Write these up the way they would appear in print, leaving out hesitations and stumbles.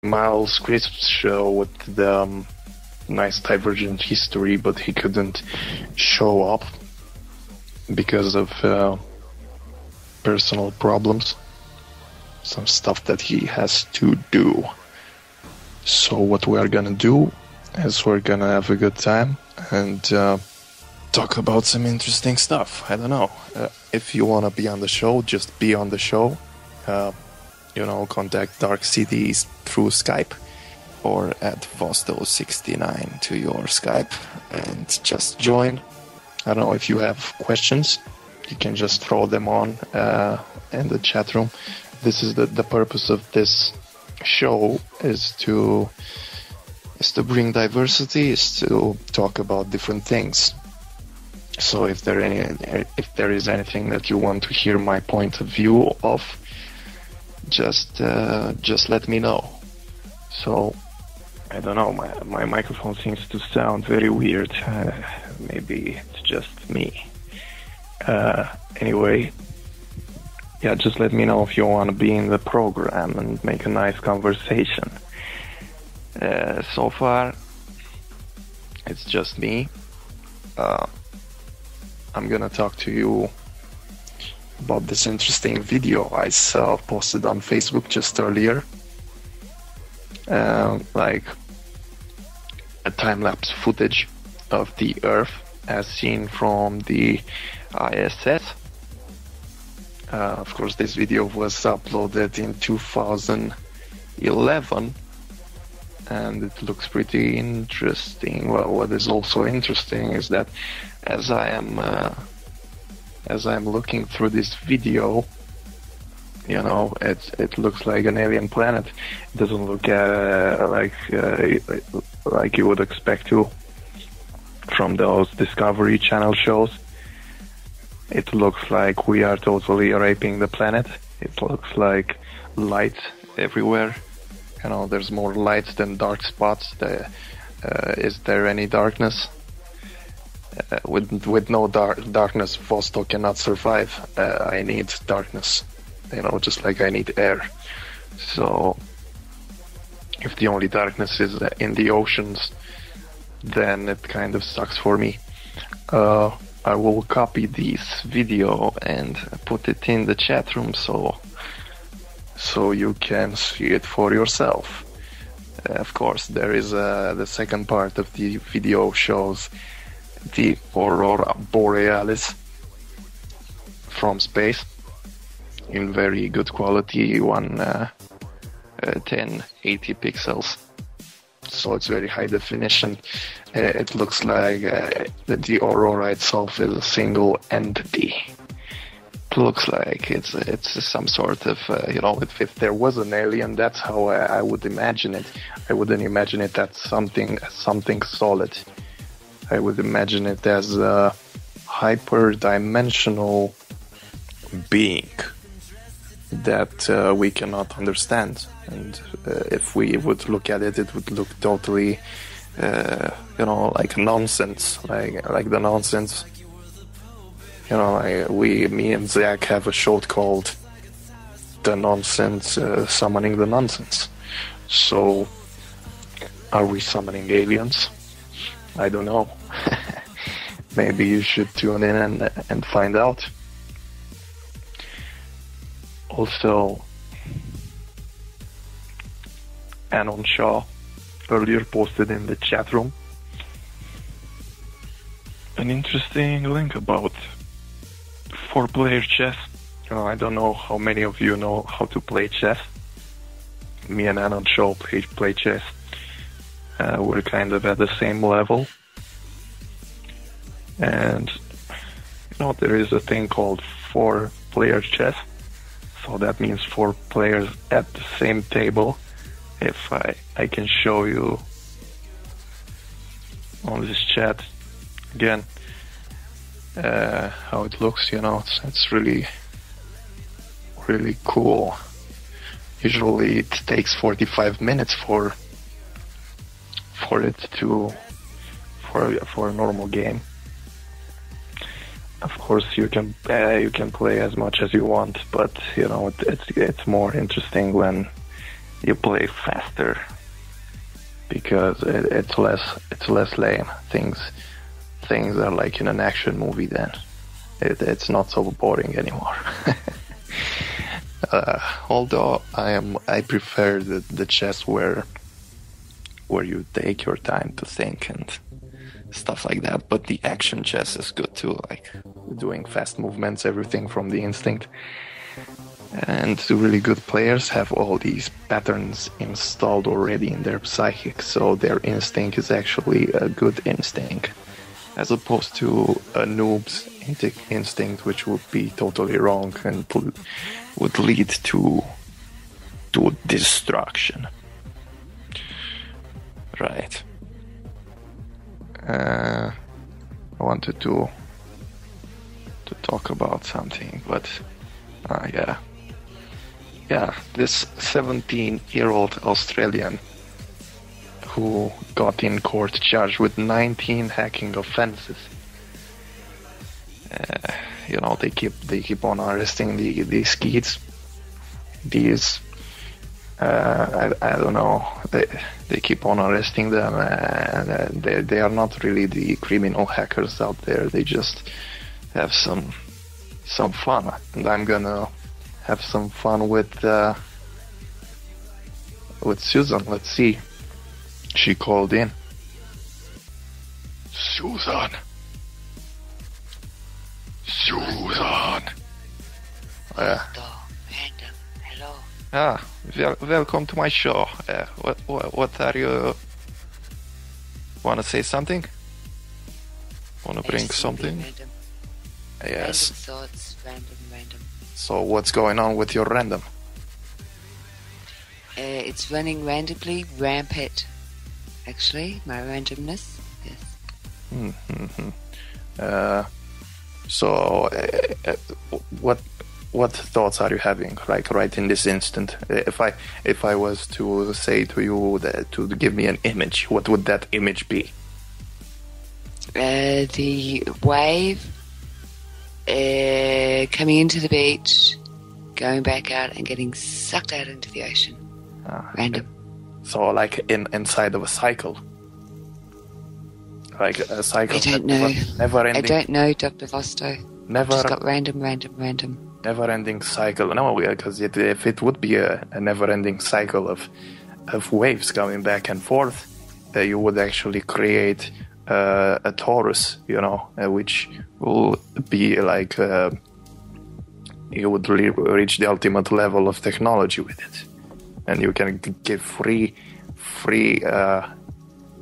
Miles Crisp's show with the nice divergent history, but he couldn't show up because of personal problems, some stuff that he has to do. So what we are gonna do is we're gonna have a good time and talk about some interesting stuff. I don't know. If you want to be on the show, just be on the show. Contact Darkcity through Skype or at Vostos69 to your Skype and just join. I don't know, if you have questions, you can just throw them on in the chat room. This is the purpose of this show is to bring diversity, is to talk about different things. So if there is anything that you want to hear my point of view of, just let me know. So I don't know, my microphone seems to sound very weird. Maybe it's just me. Anyway, yeah, just let me know if you want to be in the program and make a nice conversation. So far, it's just me. I'm gonna talk to you about this interesting video I saw posted on Facebook just earlier. Like a time-lapse footage of the Earth as seen from the ISS. Of course, this video was uploaded in 2011, and it looks pretty interesting. Well, what is also interesting is that as I am looking through this video, it looks like an alien planet. It doesn't look like you would expect to from those Discovery Channel shows. It looks like we are totally raping the planet. It looks like light everywhere. There's more light than dark spots. Is there any darkness? With no darkness, Vostok cannot survive. I need darkness, just like I need air. So if the only darkness is in the oceans, then it kind of sucks for me. I will copy this video and put it in the chat room so you can see it for yourself. Of course, there is the second part of the video shows the Aurora Borealis from space in very good quality, 1080 pixels. So it's very high definition. It looks like the aurora itself is a single entity. It looks like it's some sort of if there was an alien, that's how I would imagine it. I wouldn't imagine it as something solid. I would imagine it as a hyper-dimensional being that we cannot understand. And if we would look at it, it would look totally, like nonsense, like the nonsense. Me and Zach have a show called The Nonsense, Summoning the Nonsense. So, are we summoning aliens? I don't know. Maybe you should tune in and find out. Also, Anon Shaw earlier posted in the chat room an interesting link about 4-player chess. I don't know how many of you know how to play chess. Me and Anon Shaw play chess. We're kind of at the same level. And there is a thing called 4-player chess. So that means 4 players at the same table. If I can show you on this chat again how it looks, it's really cool. Usually it takes 45 minutes for a normal game. Of course, you can play as much as you want, but it's more interesting when you play faster because it's less lame. Things are like in an action movie. Then it's not so boring anymore. Although I prefer the chess where you take your time to think and stuff like that. But the action chess is good too, like doing fast movements, everything from the instinct. And the really good players have all these patterns installed already in their psychic, so their instinct is actually a good instinct, as opposed to a noob's instinct, which would be totally wrong and would lead to destruction. Right. I wanted to talk about something, but yeah, this 17-year-old Australian who got in court charged with 19 hacking offenses. They keep on arresting these kids. I don't know. They keep on arresting them, and they are not really the criminal hackers out there. They just have some fun, and I'm gonna have some fun with Susan. Let's see. She called in. Susan. Hello. Welcome to my show. What are you? Want to say something? Want to bring something? Random. Yes. Random thoughts, random. So what's going on with your random? It's running randomly, rampant. Actually, my randomness. Yes. So what thoughts are you having, like right in this instant? If I was to say to you to give me an image, what would that image be? The wave coming into the beach, going back out and getting sucked out into the ocean. Random. So like inside of a cycle. Like a cycle. I don't know. Never ending. I don't know, Dr. Vosto. Never. Just got random. Never-ending cycle. No, because if it would be a never-ending cycle of waves coming back and forth, you would actually create a torus, which will be like you would reach the ultimate level of technology with it, and you can give free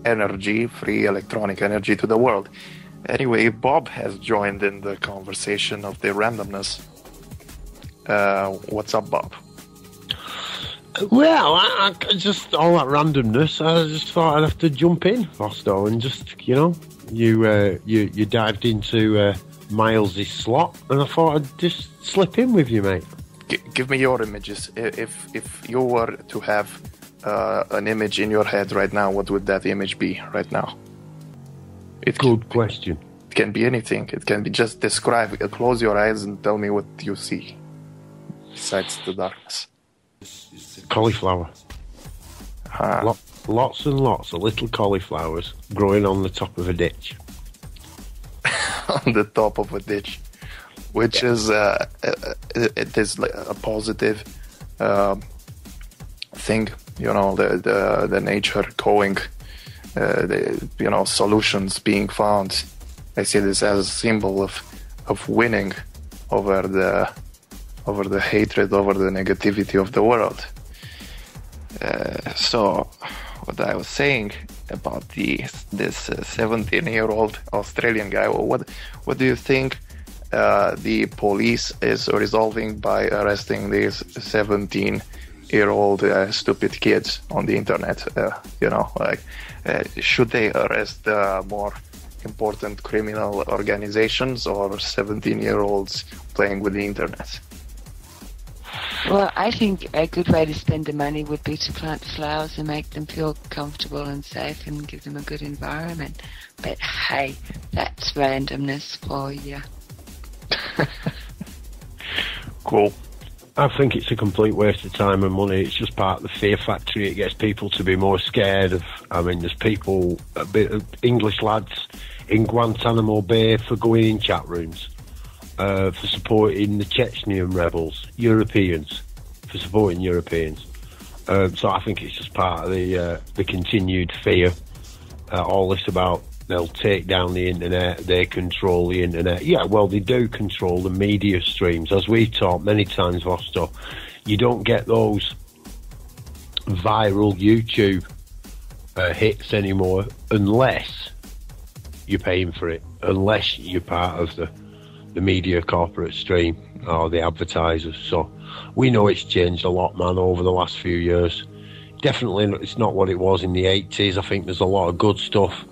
energy, free electronic energy to the world. Anyway, Bob has joined in the conversation of the randomness. What's up, Bob? Well, I just all that randomness. I just thought I'd have to jump in, Vosto, and just you dived into Miles's slot, and I thought I'd just slip in with you, mate. Give me your images. If you were to have an image in your head right now, what would that image be right now? Good question. It can be anything. It can be just describe. Close your eyes and tell me what you see. Besides the darkness. Cauliflower. Lots and lots of little cauliflowers growing on the top of a ditch. On the top of a ditch, which is it is like a positive thing. The nature going, solutions being found. I see this as a symbol of winning over the hatred, over the negativity of the world. So what I was saying about this 17-year-old Australian guy, what do you think the police is resolving by arresting these 17-year-old stupid kids on the internet? Should they arrest more important criminal organizations or 17-year-olds playing with the internet? Well, I think a good way to spend the money would be to plant flowers and make them feel comfortable and safe and give them a good environment. But hey, that's randomness for you. Cool. I think it's a complete waste of time and money. It's just part of the fear factory. It gets people to be more scared of... I mean, there's people, a bit of English lads in Guantanamo Bay for going in chat rooms, for supporting the Chechenian rebels, Europeans, for supporting Europeans. So I think it's just part of the continued fear. All this about they'll take down the internet, they control the internet. Yeah, well, they do control the media streams. As we've talked many times, Vostos, you don't get those viral YouTube hits anymore unless you're paying for it, unless you're part of the media corporate stream or the advertisers. So we know it's changed a lot, man, over the last few years. Definitely it's not what it was in the 80s. I think there's a lot of good stuff.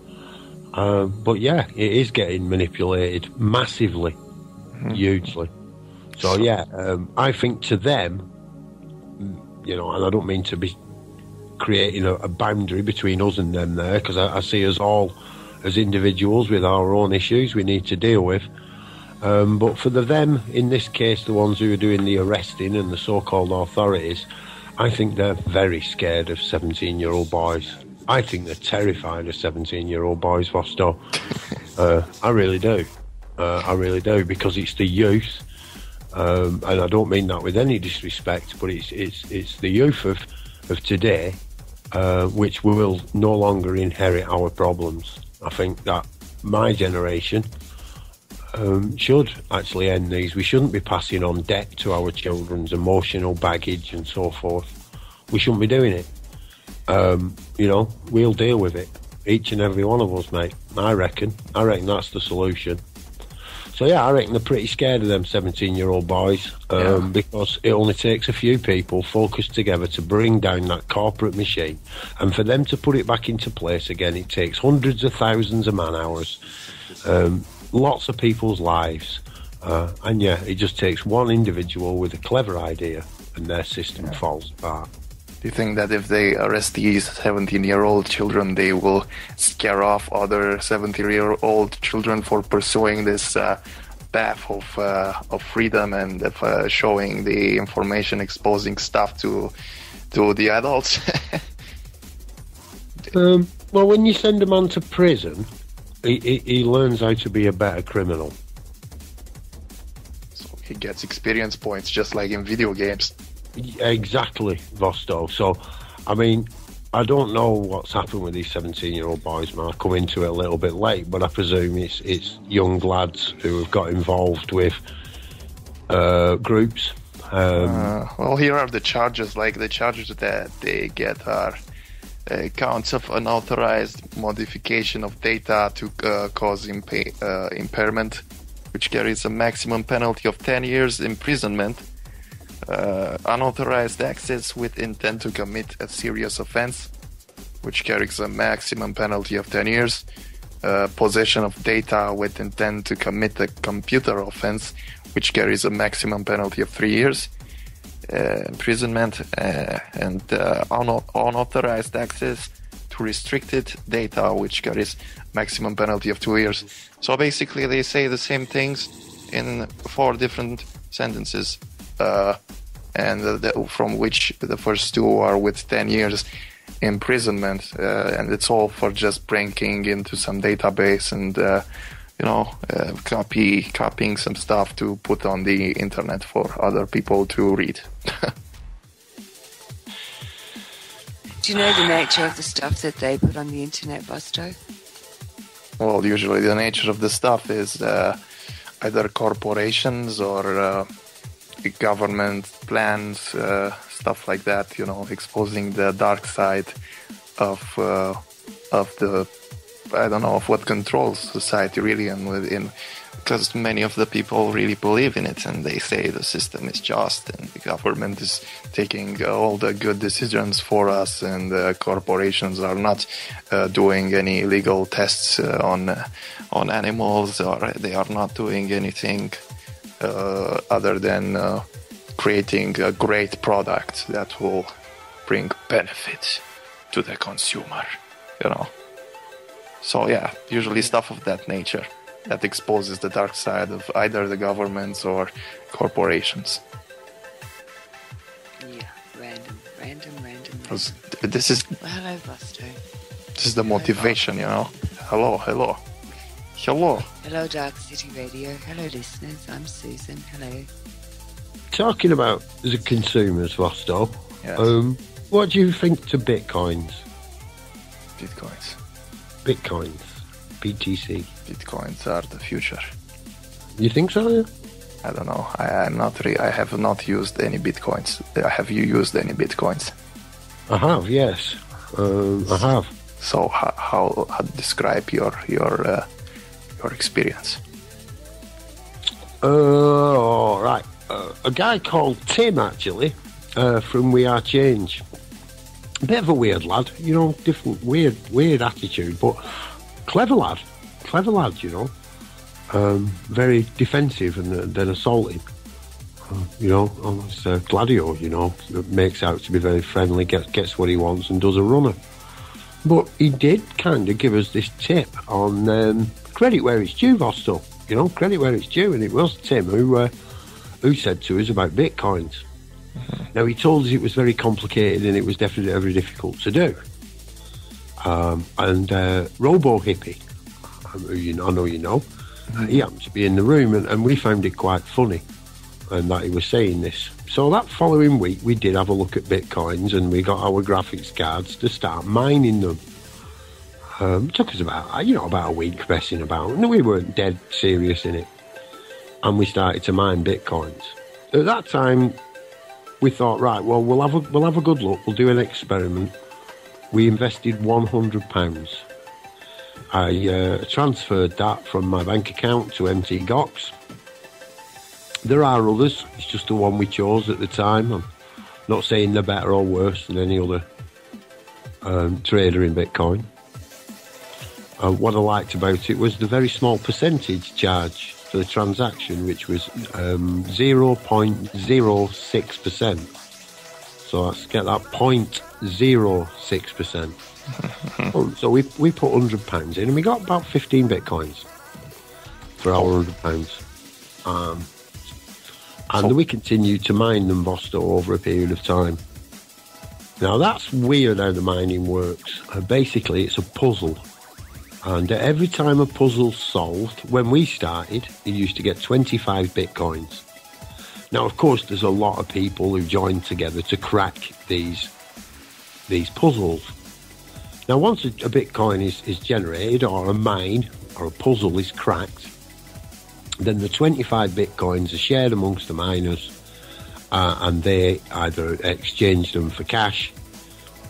But yeah, it is getting manipulated massively, hugely. So yeah, I think to them, you know, and I don't mean to be creating a boundary between us and them there, because I see us all as individuals with our own issues we need to deal with. But for them, in this case, the ones who are doing the arresting and the so-called authorities, I think they're very scared of 17-year-old boys. I think they're terrified of 17-year-old boys, Vostos. I really do. I really do, because it's the youth, and I don't mean that with any disrespect, but it's the youth of today which will no longer inherit our problems. I think that my generation should actually end these. We shouldn't be passing on debt to our children's emotional baggage and so forth. We shouldn't be doing it. You know, we'll deal with it, each and every one of us, mate. I reckon that's the solution. So yeah, I reckon they're pretty scared of them 17-year-old boys, because it only takes a few people focused together to bring down that corporate machine, and for them to put it back into place again, it takes hundreds of thousands of man-hours, lots of people's lives, and yeah, it just takes one individual with a clever idea, and their system falls apart. Do you think that if they arrest these 17-year-old children, they will scare off other 70-year-old children for pursuing this path of freedom and of showing the information, exposing stuff to the adults? Well, when you send a man to prison, he learns how to be a better criminal. So he gets experience points, just like in video games. Exactly, Vostos. So, I mean, I don't know what's happened with these 17-year-old boys, man. I've come into it a little bit late, but I presume it's young lads who have got involved with groups. Well, here are the charges. Like, the charges that they get are counts of unauthorized modification of data to cause impairment, which carries a maximum penalty of 10 years imprisonment. Unauthorized access with intent to commit a serious offense, which carries a maximum penalty of 10 years. Possession of data with intent to commit a computer offense, which carries a maximum penalty of 3 years. Imprisonment and unauthorized access to restricted data, which carries maximum penalty of 2 years. So basically they say the same things in 4 different sentences. And from which the first 2 are with 10 years imprisonment, and it's all for just breaking into some database and copying some stuff to put on the internet for other people to read. Do you know the nature of the stuff that they put on the internet, Vostos? Well, usually the nature of the stuff is either corporations or government plans, stuff like that, exposing the dark side of the, I don't know, of what controls society really, and because many of the people really believe in it, and they say the system is just and the government is taking all the good decisions for us, and corporations are not doing any illegal tests on animals, or they are not doing anything other than creating a great product that will bring benefit to the consumer, So yeah, usually stuff of that nature that exposes the dark side of either the governments or corporations. 'Cause this is Well, hello, Buster. this is the motivation, you know. Hello. Hello, Darkcity Radio. Hello, listeners. I'm Susan. Hello. Talking about the consumers, Vosto, Yes. what do you think to Bitcoins? Bitcoins. BTC. Bitcoins are the future. You think so? Yeah? I don't know. I have not used any Bitcoins. Have you used any Bitcoins? I have, yes. I have. So how describe your experience? All right. A guy called Tim, actually, from We Are Change. A bit of a weird lad, you know, different, weird attitude, but clever lad, you know. Very defensive and then assaulting. You know, almost Gladio, you know, makes out to be very friendly, gets what he wants and does a runner. But he did kind of give us this tip on credit where it's due, Vosto. You know, credit where it's due, and it was Tim who said to us about Bitcoins. Mm-hmm. Now, he told us it was very complicated and it was definitely very difficult to do. And Robo Hippie, who I know you know, he happened to be in the room, and we found it quite funny and that he was saying this. So that following week, we did have a look at Bitcoins, and we got our graphics cards to start mining them. It took us about a week messing about, and we weren't dead serious in it. And we started to mine Bitcoins. At that time, we thought, right, well, we'll have a good look. We'll do an experiment. We invested £100. I transferred that from my bank account to MT Gox. There are others. It's just the one we chose at the time. I'm not saying they're better or worse than any other trader in Bitcoin. What I liked about it was the very small percentage charge for the transaction, which was 0.06%. So let's get that 0.06%. So we put £100 in, and we got about 15 Bitcoins for our £100. And we continued to mine them, Vosto, over a period of time. Now, that's weird how the mining works. Basically, it's a puzzle. And every time a puzzle's solved, when we started, you used to get 25 Bitcoins. Now, of course, there's a lot of people who join together to crack these puzzles. Now, once a Bitcoin is generated, or a mine, or a puzzle is cracked, then the 25 Bitcoins are shared amongst the miners, and they either exchange them for cash,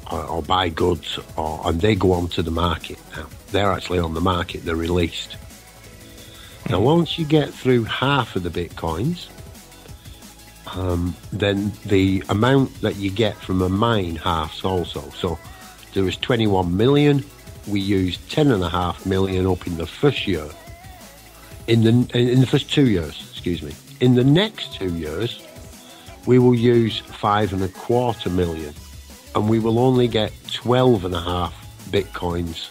or buy goods, and they go on to the market. Now, they're actually on the market, they're released. Now, once you get through half of the Bitcoins, then the amount that you get from a mine halves also. So there was 21 million, we used 10.5 million up in the first year. In the first 2 years, excuse me. In the next 2 years, we will use 5.25 million, and we will only get 12.5 Bitcoins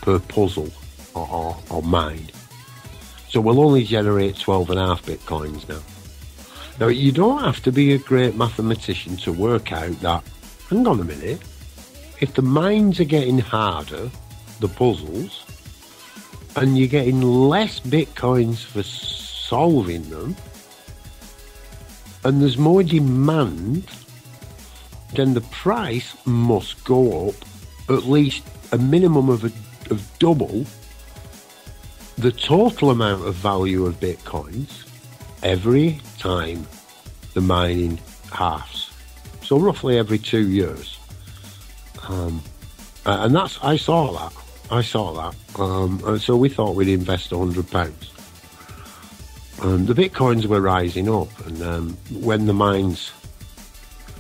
per puzzle or mine. So we'll only generate 12.5 Bitcoins now. Now, you don't have to be a great mathematician to work out that, hang on a minute, if the mines are getting harder, the puzzles, and you're getting less Bitcoins for solving them, and there's more demand, then the price must go up at least a minimum of double the total amount of value of Bitcoins every time the mining halves. So roughly every 2 years. And I saw that. And so we thought we'd invest £100. The Bitcoins were rising up, and when the mines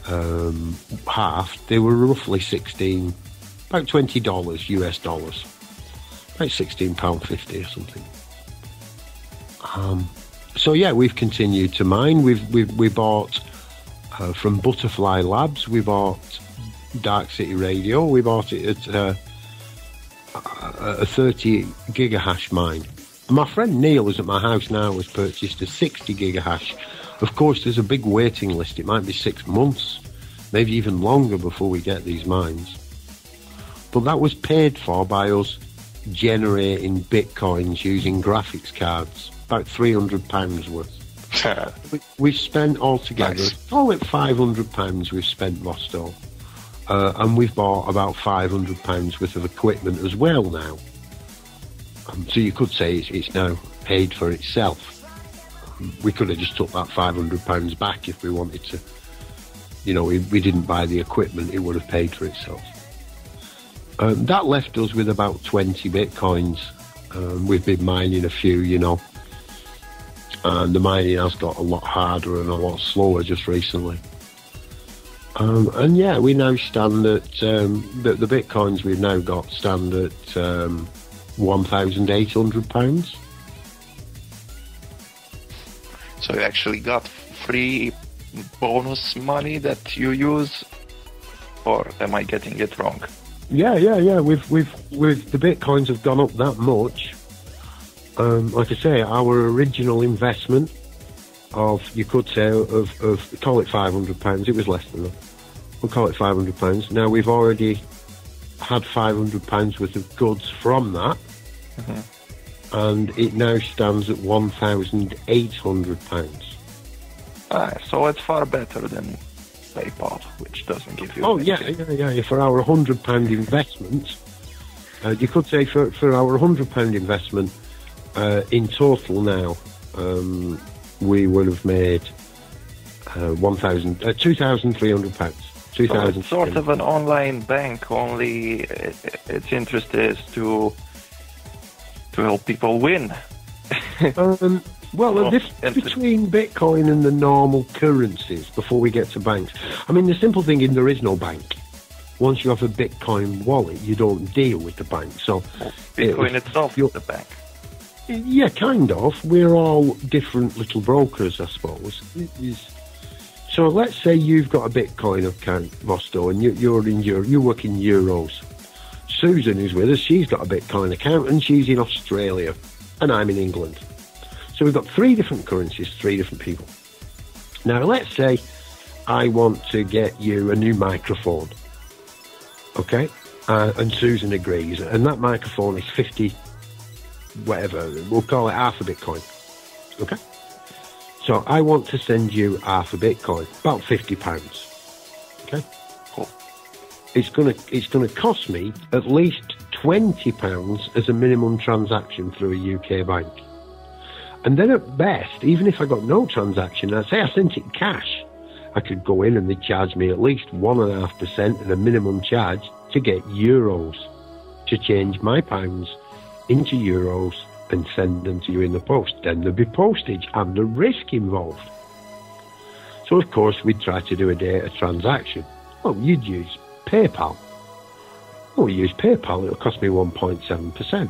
halved, they were roughly about $20 US dollars, about £16.50 or something. So yeah, we've continued to mine. We bought from Butterfly Labs. We bought Darkcity Radio. We bought it at a 30 gigahash mine. My friend Neil, who's at my house now, has purchased a 60 gigahash. Of course, there's a big waiting list. It might be 6 months maybe even longer before we get these mines. But that was paid for by us generating bitcoins using graphics cards, about £300 worth. We've spent altogether, call it £500 we've spent, Vosto. And we've bought about £500 worth of equipment as well now. So you could say it's now paid for itself. We could have just took that £500 back if we wanted to. You know, we didn't buy the equipment, it would have paid for itself. That left us with about 20 bitcoins. We've been mining a few, you know. And the mining has got a lot harder and a lot slower just recently. And yeah, we now stand at, the bitcoins we've now got stand at £1,800. So you actually got free bonus money that you use, or am I getting it wrong? Yeah. We've the bitcoins have gone up that much. Like I say, our original investment of, you could say, of call it £500. It was less than that. We'll call it £500. Now we've already had £500 worth of goods from that, and it now stands at £1,800. So it's far better than PayPal, which doesn't give you. Oh yeah. For our £100 investment, you could say for our £100 investment, in total now, we would have made £2,300. So it's sort of an online bank, only its interest is to help people win. Well, the difference between Bitcoin and the normal currencies, before we get to banks, I mean, the simple thing is there is no bank. Once you have a Bitcoin wallet, you don't deal with the bank. So Bitcoin itself is the bank. Yeah, kind of. We're all different little brokers, I suppose. So let's say you've got a Bitcoin account, Vosto, and you work in euros. Susan, who's with us, she's got a Bitcoin account, and she's in Australia, and I'm in England. So we've got 3 different currencies, 3 different people. Now, let's say I want to get you a new microphone, okay? And Susan agrees, and that microphone is 50, whatever, we'll call it half a Bitcoin, okay? So I want to send you half a Bitcoin, about £50, okay? Cool. It's gonna cost me at least £20 as a minimum transaction through a UK bank. And then at best, even if I got no transaction, I'd say I sent it cash, I could go in and they charge me at least 1.5% and a minimum charge to get euros, to change my pounds into euros and send them to you in the post. Then there'd be postage and the risk involved. So of course we'd try to do a data transaction. Well, you'd use PayPal. Well, we use PayPal, it'll cost me 1.7%.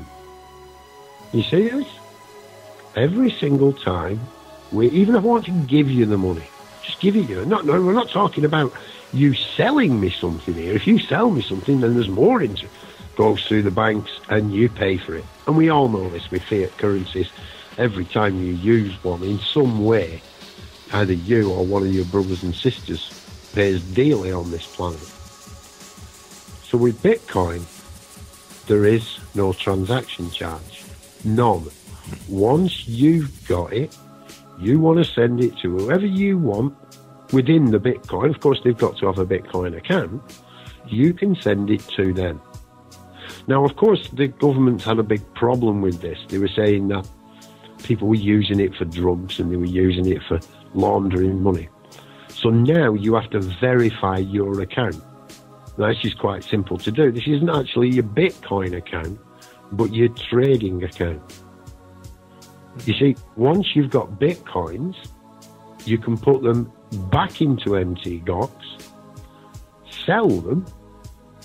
You see this? Every single time, even if I want to give you the money, just give it you. No, we're not talking about you selling me something here. If you sell me something, then there's more into it. Goes through the banks and you pay for it. And we all know this with fiat currencies. Every time you use one in some way, either you or one of your brothers and sisters pays daily on this planet. So with Bitcoin, there is no transaction charge. None. Once you've got it, you want to send it to whoever you want within the Bitcoin. Of course, they've got to have a Bitcoin account. You can send it to them. Now, of course, the government's had a big problem with this. They were saying that people were using it for drugs and they were using it for laundering money. So now you have to verify your account. Now, this is quite simple to do. This isn't actually your Bitcoin account, but your trading account. You see, once you've got Bitcoins, you can put them back into MTGOX, sell them,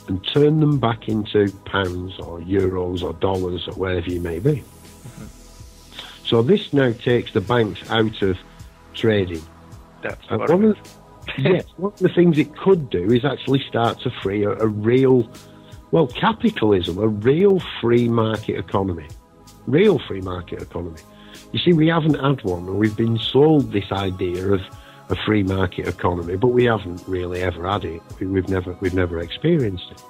and turn them back into pounds or euros or dollars or wherever you may be. So this now takes the banks out of trading. That's one of the things it could do is actually start to free a real, well, capitalism, a real free market economy. Real free market economy. You see, we haven't had one, and we've been sold this idea of a free market economy, but we haven't really ever had it. We've never experienced it.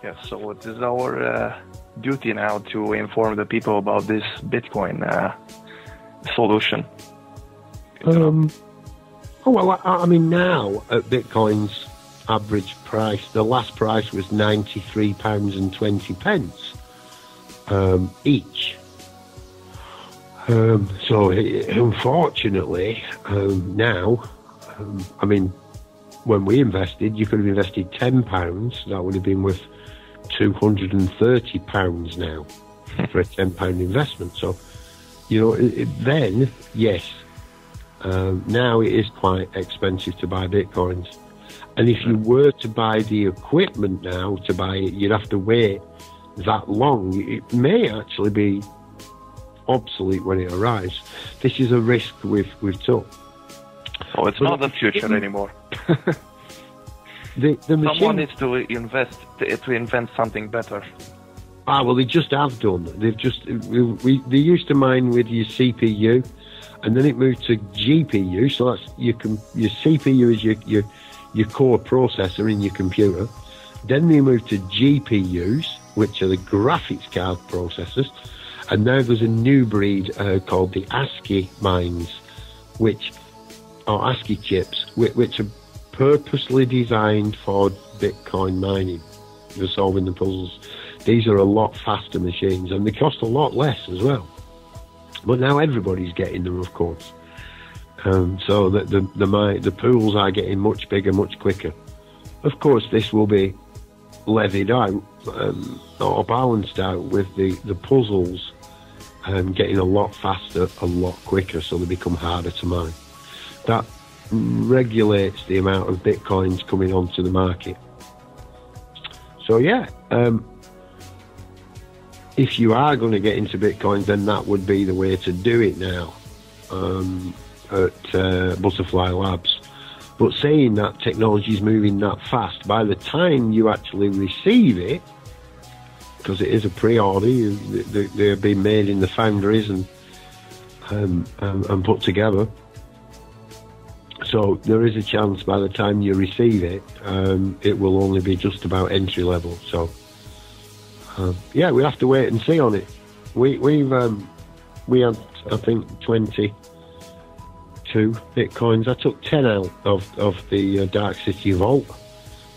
Yes, so it is our duty now to inform the people about this Bitcoin solution. I mean, now at Bitcoin's average price, the last price was £93.20 each. So unfortunately, now, I mean, when we invested, you could have invested £10. That would have been worth £230 now for a £10 investment. So, you know, then, yes, now it is quite expensive to buy Bitcoins. And if you were to buy the equipment now to buy it, you'd have to wait that long. It may actually be obsolete when it arrives. This is a risk we've took. Oh, it's not the future anymore. The machine, someone needs to invent something better. Well, they just have done. They've just they used to mine with your CPU, and then it moved to GPU. So that's your CPU is your core processor in your computer. Then they moved to GPUs, which are the graphics card processors. And now there's a new breed called the ASCII mines, which are ASCII chips, which are purposely designed for Bitcoin mining, for solving the puzzles. These are a lot faster machines, and they cost a lot less as well. But now everybody's getting them, of course. So that the pools are getting much bigger, much quicker. Of course, this will be levied out or balanced out with the puzzles getting a lot faster, a lot quicker, so they become harder to mine. That regulates the amount of Bitcoins coming onto the market. So yeah, if you are going to get into Bitcoin, then that would be the way to do it now at Butterfly Labs. But saying that technology is moving that fast, by the time you actually receive it, because it is a pre-order, they're being made in the foundries and put together. So there is a chance by the time you receive it, it will only be just about entry level. So yeah, we have to wait and see on it. We had, I think, 22 Bitcoins. I took 10 out of the Darkcity vault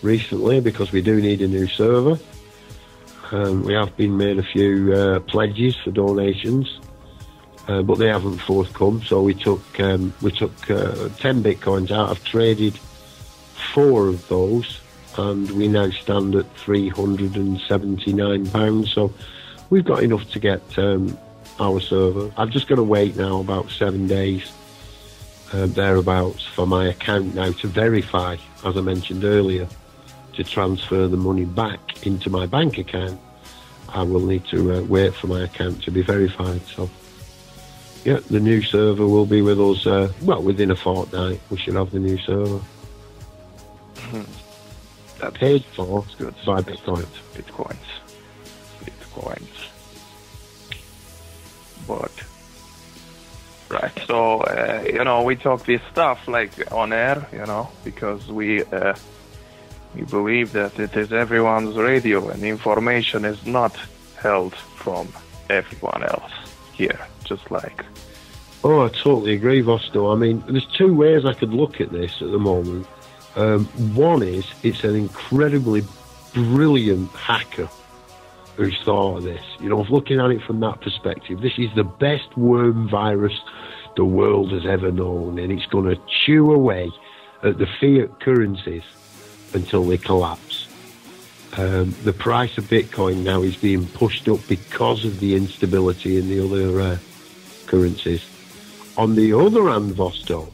recently because we do need a new server. We have been made a few pledges for donations, but they haven't forthcome. So we took 10 Bitcoins out. I've traded 4 of those, and we now stand at £379. So we've got enough to get our server. I've just got to wait now about 7 days thereabouts for my account now to verify, as I mentioned earlier. To transfer the money back into my bank account, I will need to wait for my account to be verified. So, yeah, the new server will be with us, well, within a fortnight. We should have the new server. That's paid for good. By Bitcoin. Bitcoins. But, right, so, you know, we talk this stuff, like, on air, you know, because we believe that it is everyone's radio and information is not held from everyone else here, just like... Oh, I totally agree, Vosto. I mean, there's 2 ways I could look at this at the moment. One is, it's an incredibly brilliant hacker who's thought of this. You know, looking at it from that perspective, this is the best worm virus the world has ever known, and it's going to chew away at the fiat currencies until they collapse. The price of Bitcoin now is being pushed up because of the instability in the other currencies. On the other hand, Vostok,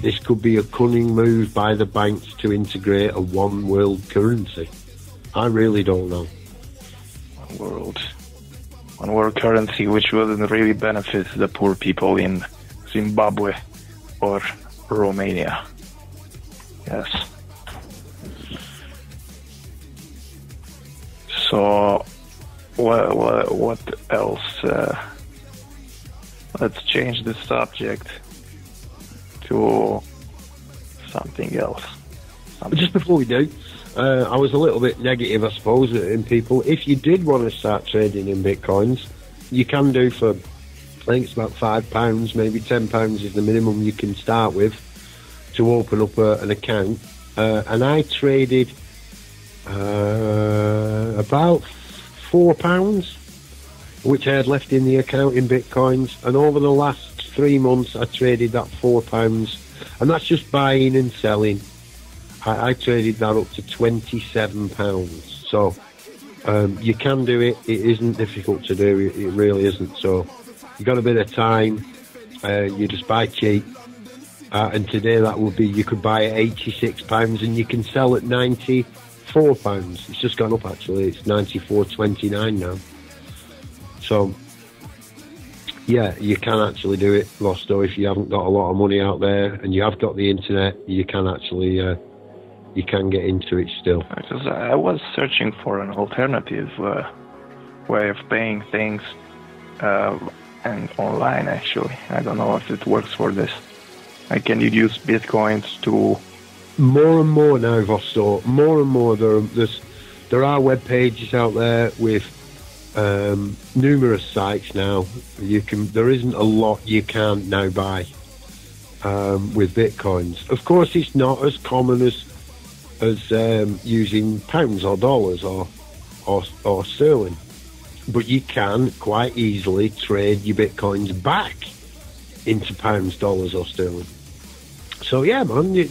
this could be a cunning move by the banks to integrate a one world currency. I really don't know. One world currency which wouldn't really benefit the poor people in Zimbabwe or Romania. Yes. So, what else? Let's change the subject to something else? Just before we do, I was a little bit negative, I suppose, in people. If you did want to start trading in Bitcoins, you can do for, I think it's about £5, maybe £10 is the minimum you can start with to open up an account. And I traded about £4, which I had left in the account in Bitcoins. And over the last 3 months, I traded that £4. And that's just buying and selling. I traded that up to £27. So you can do it. It isn't difficult to do. It really isn't. So you got a bit of time. You just buy cheap. And today that would be, you could buy at £86 and you can sell at £94. It's just gone up actually. It's 94.29 now. So yeah, you can actually do it, Vosto, if you haven't got a lot of money out there and you have got the internet. You can actually you can get into it still. Because I was searching for an alternative way of paying things and online, actually. I don't know if it works for this. Can you use Bitcoins to... More and more now, Vosto. More and more. There are web pages out there with numerous sites now. There isn't a lot you can't now buy with Bitcoins. Of course, it's not as common as using pounds or dollars or sterling, but you can quite easily trade your Bitcoins back into pounds, dollars or sterling. So yeah, man, it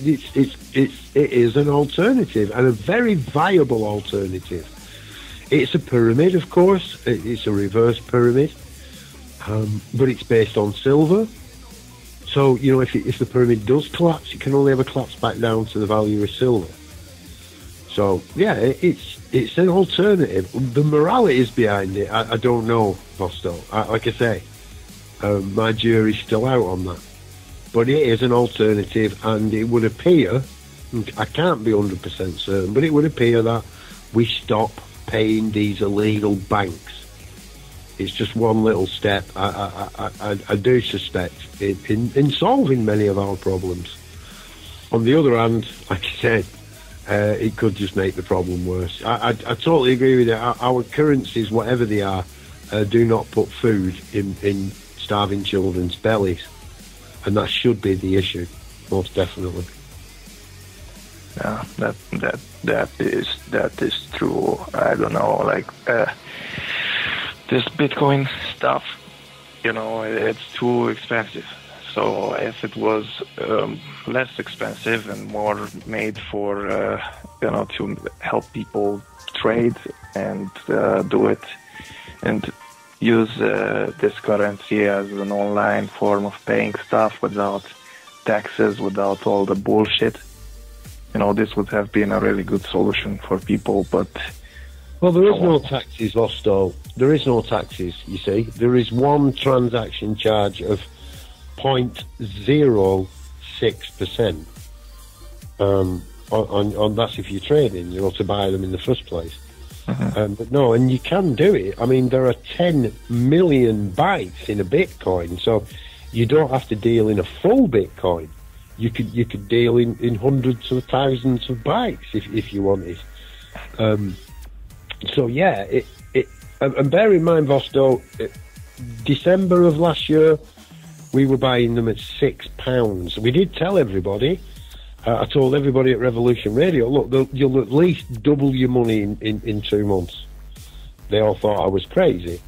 is an alternative, and a very viable alternative. It's a pyramid, of course. It's a reverse pyramid, but it's based on silver. So, you know, if the pyramid does collapse, it can only ever collapse back down to the value of silver. So, yeah, it's an alternative. The moralities behind it, I don't know, Vosto. Like I say, my jury's still out on that. But it is an alternative, and it would appear, I can't be 100% certain, but it would appear that we stop paying these illegal banks. It's just one little step, I do suspect, in solving many of our problems. On the other hand, like I said, it could just make the problem worse. I totally agree with you. Our currencies, whatever they are, do not put food in starving children's bellies. And that should be the issue, most definitely. Yeah, that is true. I don't know, like this Bitcoin stuff, you know, it's too expensive. So if it was less expensive and more made for you know, to help people trade and do it and use this currency as an online form of paying stuff without taxes, without all the bullshit, you know, this would have been a really good solution for people. But well, there is no taxes, Vosto. There is no taxes, you see. There is one transaction charge of 0.06% on that's if you're trading, you know, to buy them in the first place. But no, and you can do it. I mean, there are 10 million bytes in a Bitcoin, so you don't have to deal in a full Bitcoin. You could deal in hundreds of thousands of bytes if you wanted. So yeah, and bear in mind, Vosto, December of last year, we were buying them at £6. We did tell everybody. I told everybody at Revolution Radio, look, you'll at least double your money in 2 months. They all thought I was crazy.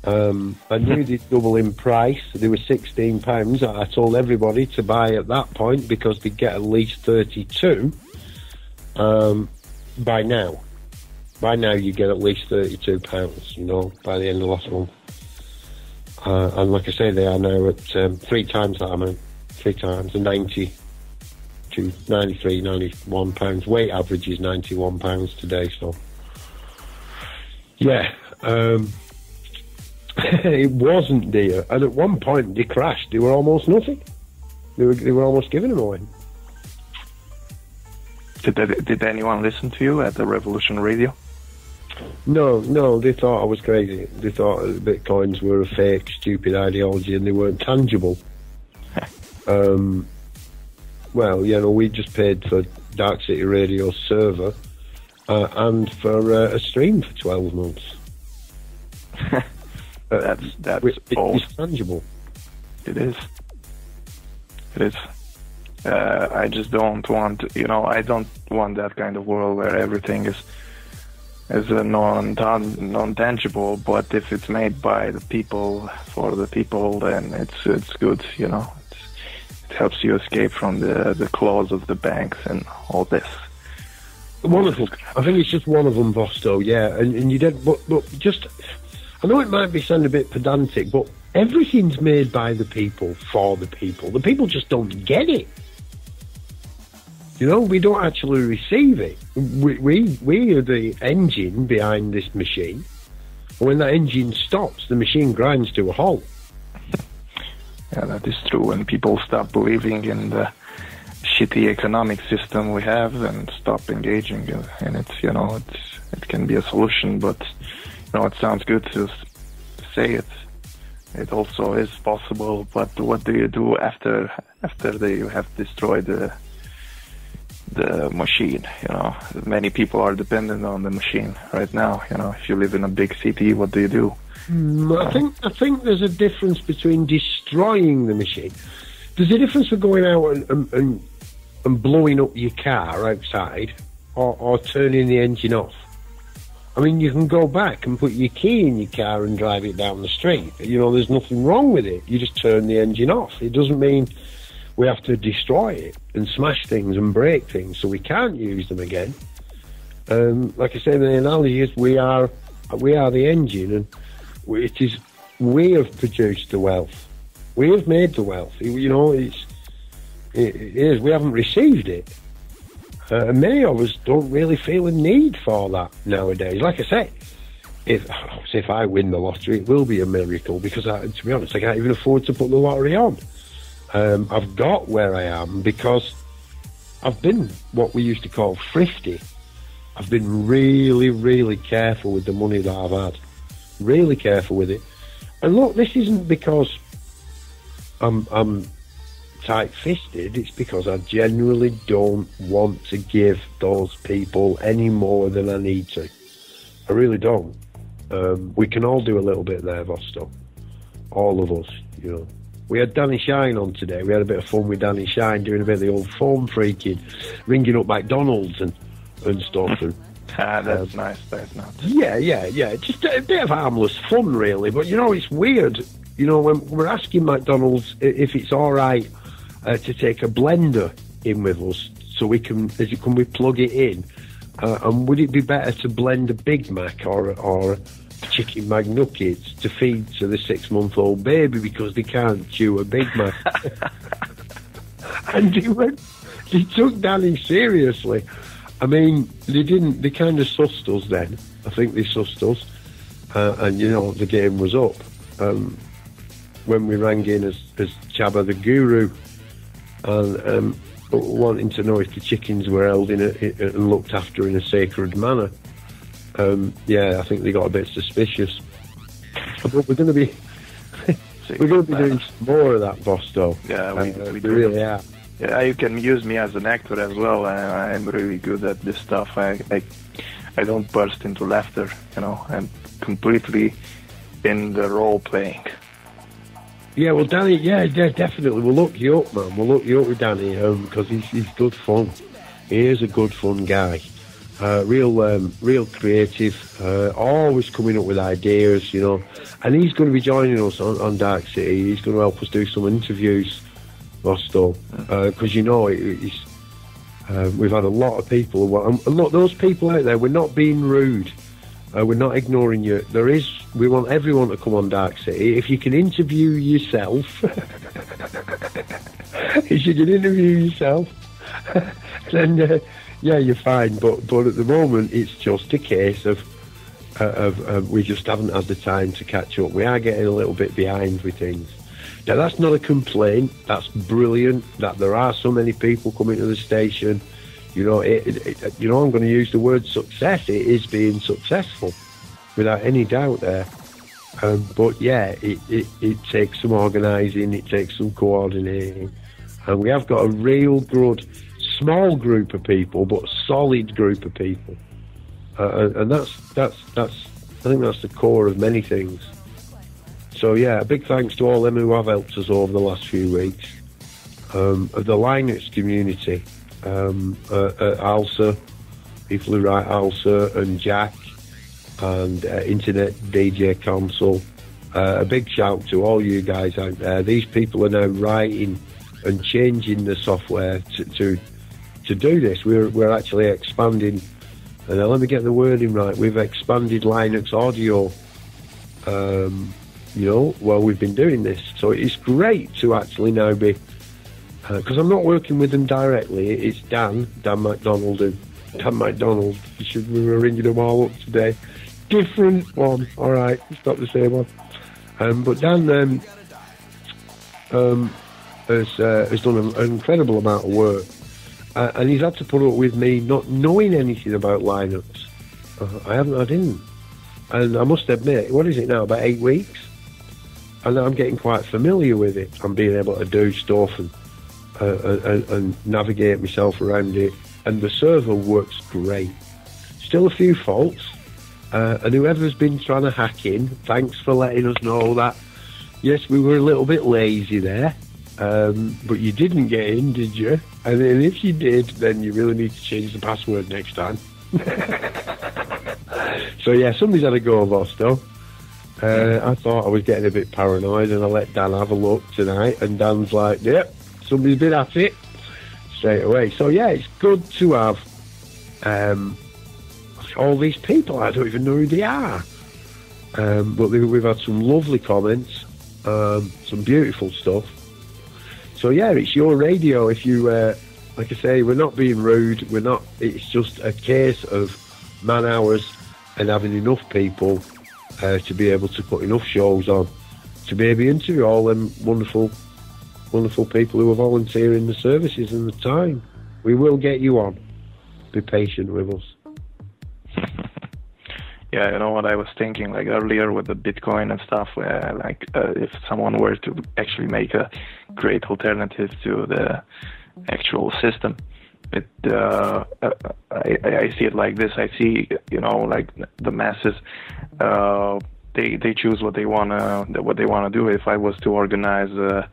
I knew they'd double in price. They were £16. I told everybody to buy at that point because they'd get at least 32 by now. By now you get at least £32, you know, by the end of last month. And like I say, they are now at 3 times that amount. 3 times, and 90 to 93, 91 pounds. Weight average is 91 pounds today, so yeah, it wasn't dear. And at one point they crashed. They were almost nothing. They were almost giving them away. Did anyone listen to you at the Revolution Radio? No, they thought I was crazy. They thought Bitcoins were a fake, stupid ideology and they weren't tangible. well, you know, we just paid for Darkcity Radio server and for a stream for 12 months. It's tangible. It is. I just don't want, I don't want that kind of world where everything is non-tangible. But if it's made by the people for the people, then it's good. It helps you escape from the claws of the banks and all this. One of them. I think it's just one of them, Vosto. Yeah, and you did, but just. I know it might be sound a bit pedantic, but everything's made by the people for the people. The people just don't get it. We don't actually receive it. We are the engine behind this machine. And when that engine stops, the machine grinds to a halt. Yeah, that is true. When people stop believing in the shitty economic system we have and stop engaging in it, it can be a solution, but it sounds good to say it. It also is possible, but what do you do after you have destroyed the machine? Many people are dependent on the machine right now. If you live in a big city, what do you do? I think there's a difference between destroying the machine. There's a difference for going out and blowing up your car outside or turning the engine off. I mean, you can go back and put your key in your car and drive it down the street. There's nothing wrong with it. You just turn the engine off. It doesn't mean we have to destroy it and smash things and break things so we can't use them again. Like I say, the analogy is we are the engine, and we have produced the wealth. We have made the wealth. It is. We haven't received it. And many of us don't really feel a need for that nowadays. Like I say, if I win the lottery, it will be a miracle because, to be honest, I can't even afford to put the lottery on. I've got where I am because I've been what we used to call thrifty. I've been really, really careful with the money that I've had. Really careful with it. And look, this isn't because I'm tight-fisted. It's because I genuinely don't want to give those people any more than I need to. I really don't. We can all do a little bit there, Vosto. All of us, We had Danny Shine on today. We had a bit of fun with Danny Shine, doing a bit of the old phone freaking, ringing up McDonald's and stuff. And, that's nice. That's nice. Yeah. Just a bit of harmless fun, really. But, it's weird. When we're asking McDonald's if it's all right to take a blender in with us, so we can we plug it in? And would it be better to blend a Big Mac or chicken McNuggets to feed to the 6-month-old baby because they can't chew a Big Mac? And they took Danny seriously. I mean, they didn't. They kind of sussed us then. I think they sussed us, and the game was up. When we rang in as Chaba the Guru, and wanting to know if the chickens were held and looked after in a sacred manner. I think they got a bit suspicious. But we're going to be doing more of that, Vosto. Yeah, we really are. Yeah, you can use me as an actor as well. I'm really good at this stuff. I don't burst into laughter. I'm completely in the role playing. Yeah, well, Danny, definitely. We'll look you up, man. We'll look you up with Danny because he's good fun. He is a good fun guy. Real creative. Always coming up with ideas, And he's going to be joining us on Darkcity. He's going to help us do some interviews, Vosto, because we've had a lot of people. And look, those people out there, we're not being rude. We're not ignoring you. We want everyone to come on Darkcity. If you can interview yourself, then you're fine. But at the moment, it's just a case of we just haven't had the time to catch up. We are getting a little bit behind with things. Now, that's not a complaint. That's brilliant that there are so many people coming to the station. I'm going to use the word success. It is being successful, without any doubt there. But yeah, it takes some organising, it takes some coordinating, And we have got a real good, small group of people, but solid group of people. And that's I think that's the core of many things. So yeah, a big thanks to all them who have helped us over the last few weeks. Of the Linux community, ALSA, people who write ALSA, and Jack, and Internet DJ Council. A big shout to all you guys out there. These people are now writing and changing the software to do this. We're actually expanding. And let me get the wording right. We've expanded Linux audio, while we've been doing this. So it's great to actually now be, because I'm not working with them directly. It's Dan McDonald. We were ringing them all up today. Different one. All right, it's not the same one. But Dan has done an incredible amount of work. And he's had to put up with me not knowing anything about Linux. I didn't. And I must admit, what is it now, about 8 weeks? And I'm getting quite familiar with it. I'm being able to do stuff and navigate myself around it. And the server works great. Still a few faults. And whoever's been trying to hack in, thanks for letting us know that. Yes, we were a little bit lazy there. But you didn't get in, did you? And then if you did, then you really need to change the password next time. So yeah, somebody's had a go of us though. I thought I was getting a bit paranoid, and I let Dan have a look tonight, and Dan's like, yep, somebody's been at it straight away. So yeah, it's good to have all these people. I don't even know who they are. But we've had some lovely comments, some beautiful stuff. So yeah, it's your radio. If you, like I say, we're not being rude. It's just a case of man hours and having enough people to be able to put enough shows on, to be able to interview all them wonderful people who are volunteering the services and the time. We will get you on. Be patient with us. Yeah, you know what I was thinking, like earlier with the Bitcoin and stuff, where if someone were to actually make a great alternative to the actual system, I see it like this. I see, like the masses, they choose what they wanna do. If I was to organize a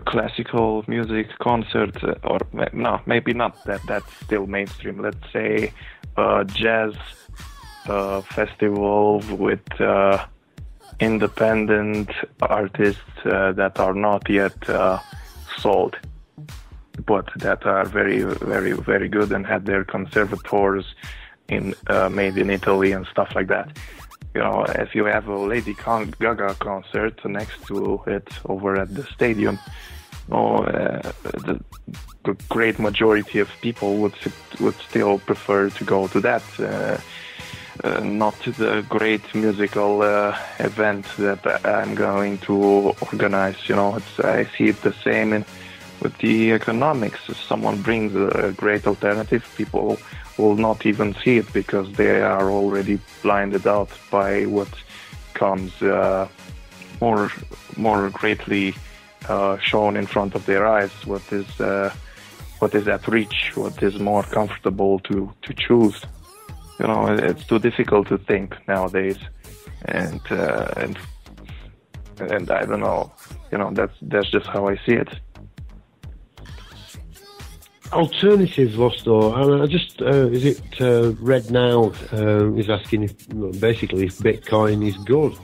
classical music concert, or no, maybe not that. That's still mainstream. Let's say jazz festival with independent artists that are not yet sold, but that are very, very, very good and had their conservators made in Italy and stuff like that. If you have a Lady Gaga concert next to it over at the stadium, the great majority of people would still prefer to go to that. Not the great musical event that I'm going to organize. I see it the same with the economics. If someone brings a great alternative, people will not even see it because they are already blinded out by what comes more greatly shown in front of their eyes. What is at reach? What is more comfortable to choose? It's too difficult to think nowadays, and I don't know. That's just how I see it. Alternatives, Vosto. I just is it Red Now is asking if Bitcoin is good.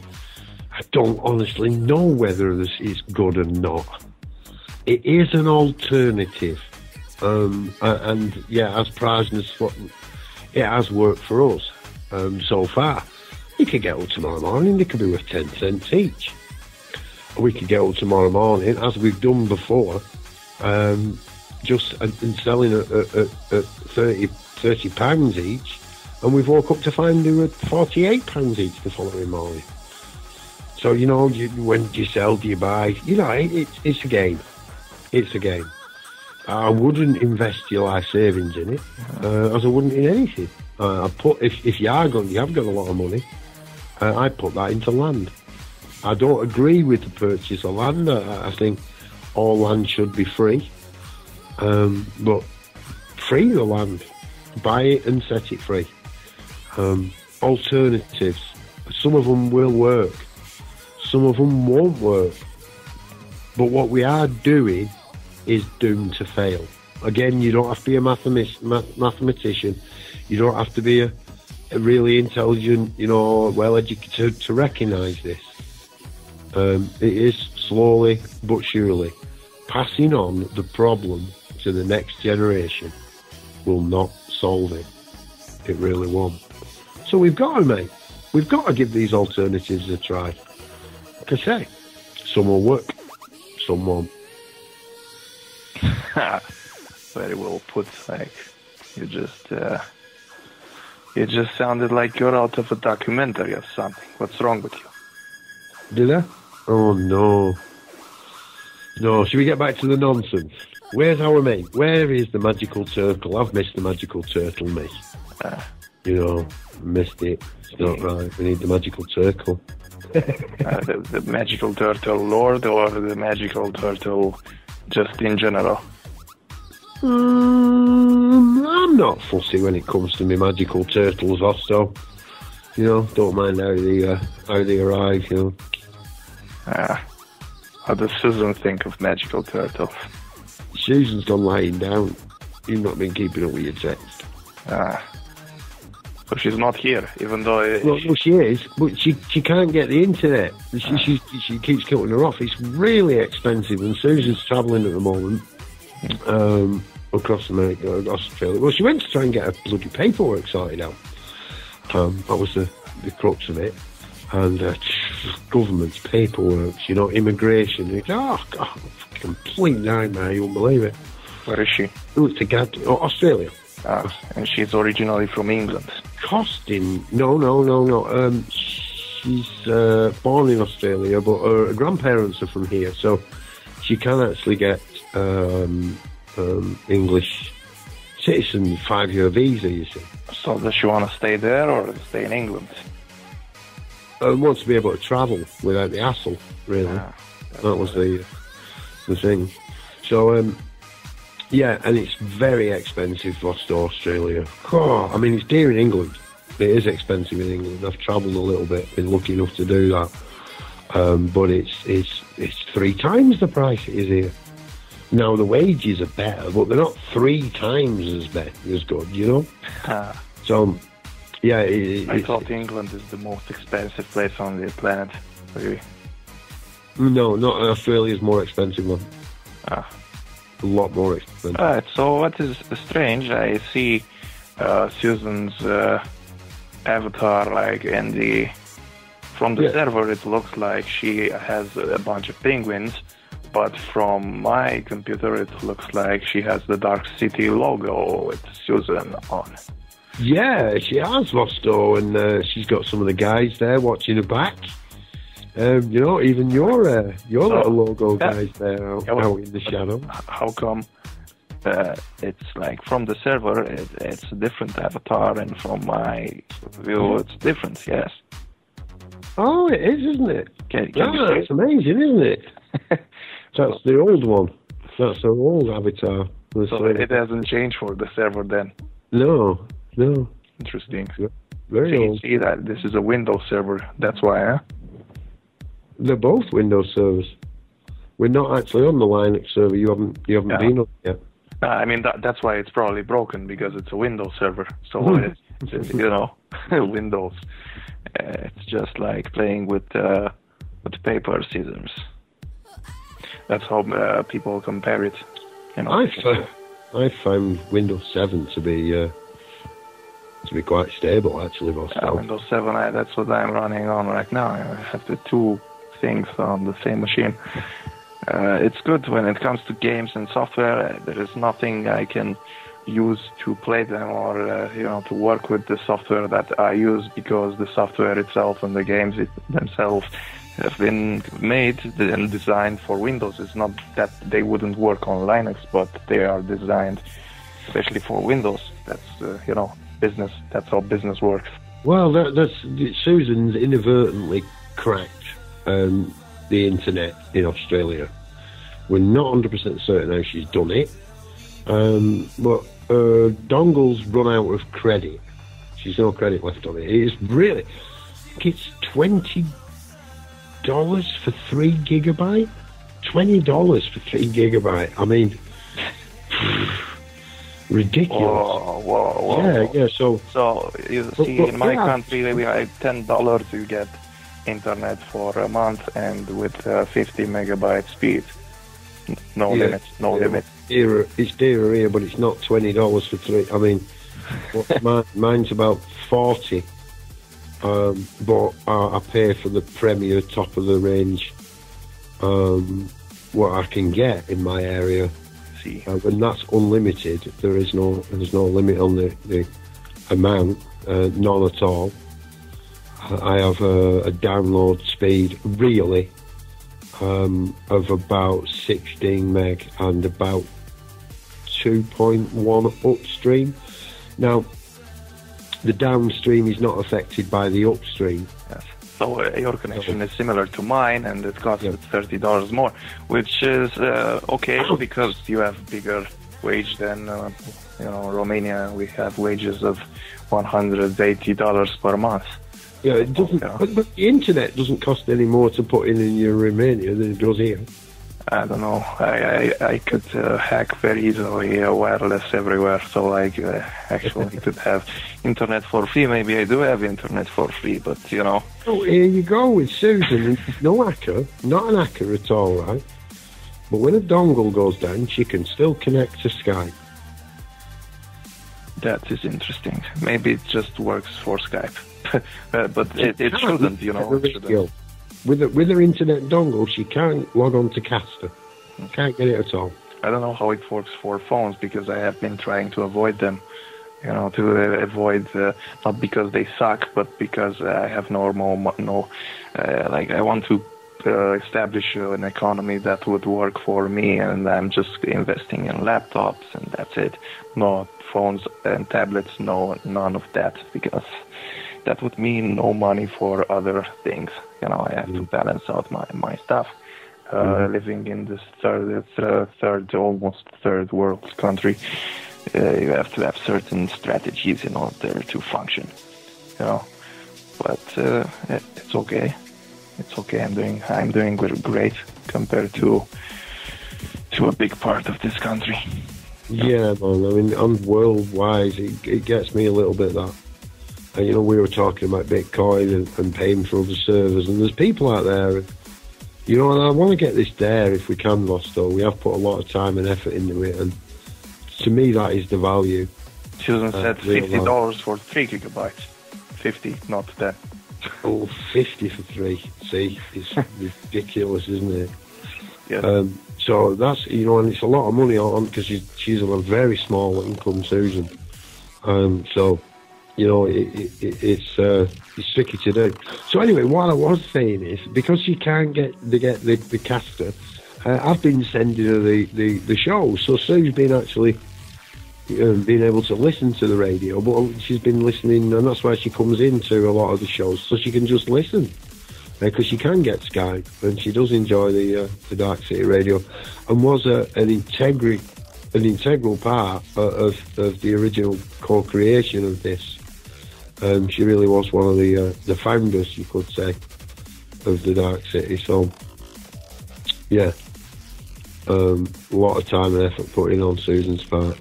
I don't honestly know whether this is good or not. It is an alternative, and yeah, as Prajna's it has worked for us so far. You could get up tomorrow morning, they could be worth 10 cents each. We could get up tomorrow morning, as we've done before, just and selling at £30 each, and we've woke up to find they were £48 each the following morning. So, when you sell, do you buy? It's a game. It's a game. I wouldn't invest your life savings in it, as I wouldn't in anything. I put if you have got a lot of money, I put that into land. I don't agree with the purchase of land. I think all land should be free. But free the land. Buy it and set it free. Alternatives. Some of them will work. Some of them won't work. But what we are doing is doomed to fail. Again, you don't have to be a mathematician. You don't have to be a really intelligent, well-educated to recognise this. It is slowly but surely passing on the problem to the next generation will not solve it. It really won't. So we've got to, mate. We've got to give these alternatives a try. Like I say, some will work, some won't. Very well put. Like you just sounded like you're out of a documentary or something. What's wrong with you? Did I? Oh no. No, should we get back to the nonsense? Where's our mate? Where is the magical turtle? I've missed the magical turtle, mate. Missed it. It's not right. We need the magical turtle. The magical turtle lord or the magical turtle just in general? I'm not fussy when it comes to me magical turtles, Vosto. Don't mind how they arrive, How does Susan think of magical turtles? Susan's gone lying down. You've not been keeping up with your text. So she's not here, even though... Well, she is, but she can't get the internet. She keeps cutting her off. It's really expensive, and Susan's travelling at the moment across America, Australia. Well, she went to try and get her bloody paperwork sorted out. That was the crux of it. And government's paperwork, immigration. It's, God, complete nightmare, you won't believe it. Where is she? Australia. And she's originally from England. No. She's born in Australia, but her grandparents are from here, so she can actually get English citizen 5-year visa, you see. So does she want to stay there or stay in England? Wants to be able to travel without the hassle, really. That was the thing. So, yeah, and it's very expensive for Australia. Oh, I mean, it's dear in England. It is expensive in England. I've travelled a little bit, been lucky enough to do that. But it's 3 times the price it is here. Now, the wages are better, but they're not 3 times as good, So, yeah. I thought England is the most expensive place on the planet, really. No, not Australia's more expensive one. A lot more expensive. So what is strange, I see Susan's avatar, like, from the server it looks like she has a bunch of penguins, but from my computer it looks like she has the Darkcity logo with Susan on. Yeah, she has, Vosto, and she's got some of the guys there watching her back. Even your little logo guys there out in the shadow. How come it's like from the server it's a different avatar, and from my view it's different? Yes. Oh, it is, isn't it? It's amazing, isn't it? That's the old one. That's the old avatar. So it hasn't changed for the server then? No. Interesting. Very old. You see that this is a Windows server. That's why, huh? They're both Windows servers. We're not actually on the Linux server. You haven't been on it yet. I mean, that's why it's probably broken, because it's a Windows server. So, it's Windows. It's just like playing with paper scissors. That's how people compare it. I found Windows 7 to be quite stable, actually. Windows 7, that's what I'm running on right now. I have the 2 things on the same machine. It's good when it comes to games and software. There is nothing I can use to play them or to work with the software that I use, because the software itself and the games themselves have been made and designed for Windows. It's not that they wouldn't work on Linux, but they are designed especially for Windows. That's business. That's how business works. Well, that's Susan's inadvertently cracked the internet in Australia. We're not 100% certain how she's done it, But dongles run out of credit. There's no credit left on it. It's really, it's $20 for 3 gigabyte. $20 for 3 gigabyte. I mean, ridiculous. Whoa. Yeah. So you see, in my country, we have $10 to get internet for a month, and with 50 megabyte speed. No limit. It's dearer here, but it's not $20 for 3. I mean, mine's about 40. But I pay for the premier top of the range. What I can get in my area, and that's unlimited. There's no limit on the amount, none at all. I have a download speed really of about 16 meg and about 2.1 upstream. Now, the downstream is not affected by the upstream. Yes. So your connection is similar to mine, and it costs $30 more, which is okay because you have bigger wage than Romania. We have wages of $180 per month. Yeah, it doesn't. But the internet doesn't cost any more to put in your Romania than it does here. I don't know. I could hack very easily wireless everywhere, so I actually could have internet for free. Maybe I do have internet for free, but Oh, here you go with Susan. No hacker, not an hacker at all, right? But when a dongle goes down, she can still connect to Skype. That is interesting. Maybe it just works for Skype, but it shouldn't, It shouldn't. With her internet dongle, she can't log on to Caster. Can't get it at all. I don't know how it works for phones, because I have been trying to avoid them. To avoid, not because they suck, but because I have I want to establish an economy that would work for me, and I'm just investing in laptops, and that's it. No phones and tablets, none of that, because that would mean no money for other things. I have to balance out my stuff. Living in this almost third world country, you have to have certain strategies in order to function. But it's okay. It's okay. I'm doing great compared to a big part of this country. Yeah, man. I mean, on world-wise, it gets me a little bit that. We were talking about Bitcoin and paying for other servers, and there's people out there, and I want to get this there if we can, Vosto. We have put a lot of time and effort into it, and to me, that is the value. Susan said $50 for 3 gigabytes. 50, not 10. Oh, 50 for 3. See, it's ridiculous, isn't it? Yeah. So that's, and it's a lot of money on, because she's on a very small income, Susan. So, it's tricky to do. So anyway, what I was saying is, because she can't get the caster, I've been sending her the show. So Sue's been actually being able to listen to the radio, but she's been listening, and that's why she comes into a lot of the shows, so she can just listen. Because she can get Skype, and she does enjoy the Darkcity radio, and was an integral part of the original co-creation of this. She really was one of the founders, you could say, of the Darkcity. So, yeah, a lot of time and effort put in on Susan's part.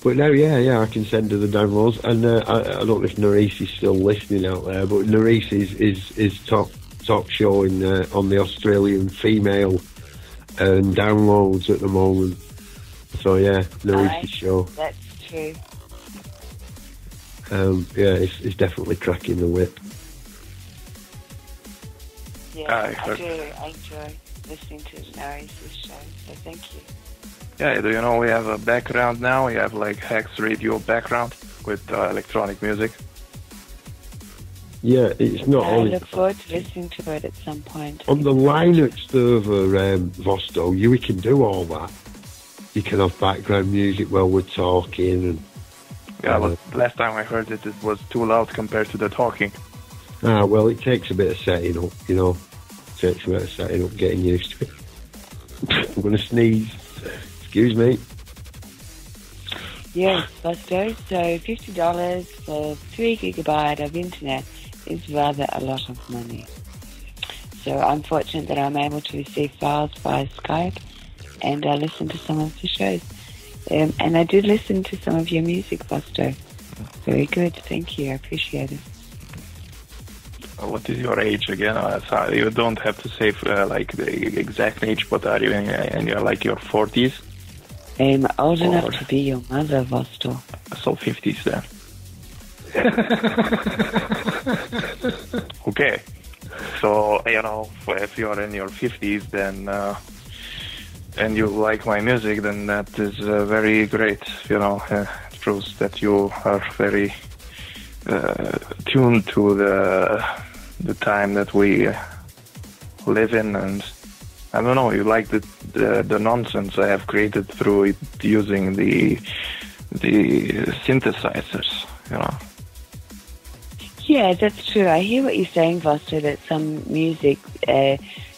But now, yeah, I can send her the downloads, and I don't know if Nerisse is still listening out there, but Nerisse is top show on the Australian female downloads at the moment. So yeah, Nerisse's show. That's true. It's definitely cracking the whip. Yeah, I enjoy listening to Nerisse's show, so thank you. Yeah, do you know we have a background now? We have like Hex radio background with electronic music. Yeah, it's not I only... look forward to listening to it at some point. On the Linux server, Vosto, we can do all that. You can have background music while we're talking. And, but last time I heard it was too loud compared to the talking. Well, it takes a bit of setting up, It takes a bit of setting up, getting used to it. I'm going to sneeze. Excuse me. Yes, Vostos. So $50 for 3 gigabyte of internet is rather a lot of money. So I'm fortunate that I'm able to receive files via Skype, and I listen to some of the shows. And I did listen to some of your music, Vosto. Very good, thank you, I appreciate it. What is your age again? Sorry, you don't have to say like the exact age, but are you in your, like your 40s? I'm old enough to be your mother, Vosto. So 50s then. Okay. So, you know, if you're in your 50s, then, and you like my music, then that is very great. You know, it proves that you are very tuned to the time that we live in, and I don't know, you like the nonsense I have created through it using the synthesizers, you know. Yeah, that's true. I hear what you're saying, Vosto, that some music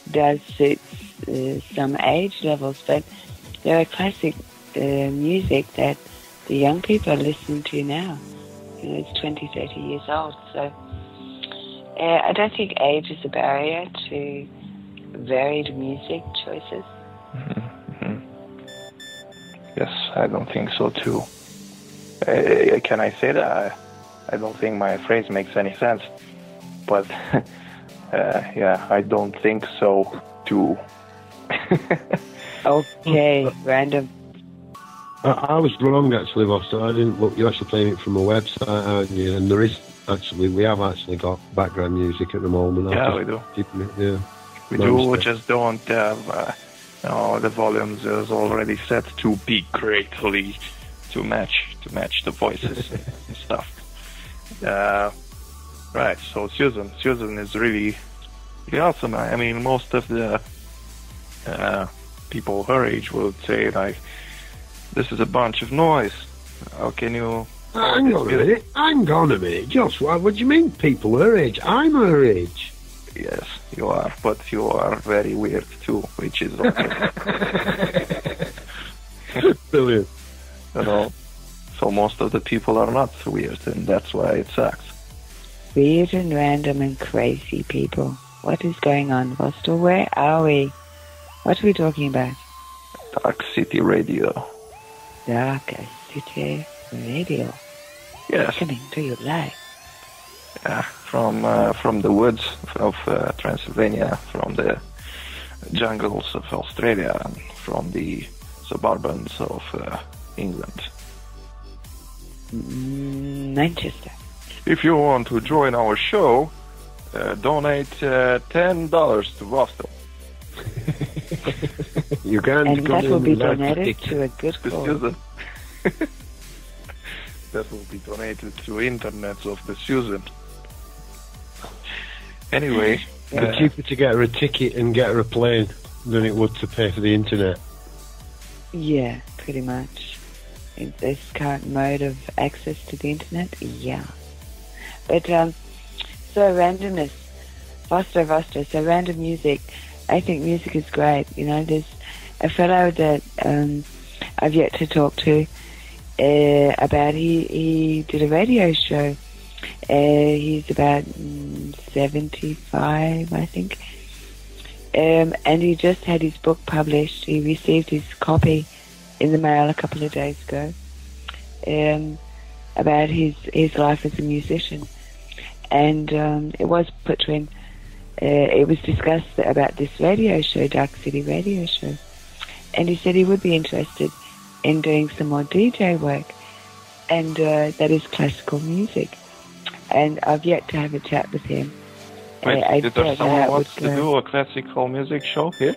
does suit some age levels, but there are classic music that the young people are listening to now. You know, it's 20, 30 years old, so I don't think age is a barrier to varied music choices. Mm-hmm. Yes, I don't think so too. Can I say that? I don't think my phrase makes any sense, but yeah, I don't think so too. Okay, random. I was wrong actually, Vostos. I didn't look. You're actually playing it from a website, aren't you? And there is actually, we have actually got background music at the moment. Yeah, we do. Yeah, we do. We just don't have. You know, the volumes is already set to peak greatly to match the voices and stuff. Right. So Susan is really awesome. I mean, most of the people her age would say like, this is a bunch of noise. How can you... Hang on a minute. Josh, what do you mean people her age? I'm her age. Yes, you are, but you are very weird too, which is okay. Brilliant. You know, so most of the people are not weird, and that's why it sucks. Weird and random and crazy people. What is going on, Vostos? Where are we? What are we talking about? Darkcity Radio. Darkcity Radio. Yes. Coming to you live. Yeah, from the woods of Transylvania, from the jungles of Australia, and from the suburbans of England. Manchester. If you want to join our show, donate $10 to Vostos. You can, and that will be donated to a good cause. That will be donated to internets of the Susan. Anyway, it's cheaper to get her a ticket and get her a plane than it would to pay for the internet. Yeah, pretty much. In this current mode of access to the internet, yeah. But so randomness, Vostos, so random music. I think music is great. You know, there's a fellow that I've yet to talk to about. He did a radio show. He's about 75, I think. And he just had his book published. He received his copy in the mail a couple of days ago about his life as a musician. And it was put to him. It was discussed about this radio show, Darkcity radio show. And he said he would be interested in doing some more DJ work. And that is classical music. And I've yet to have a chat with him. Wait, did there someone wants to do a classical music show here?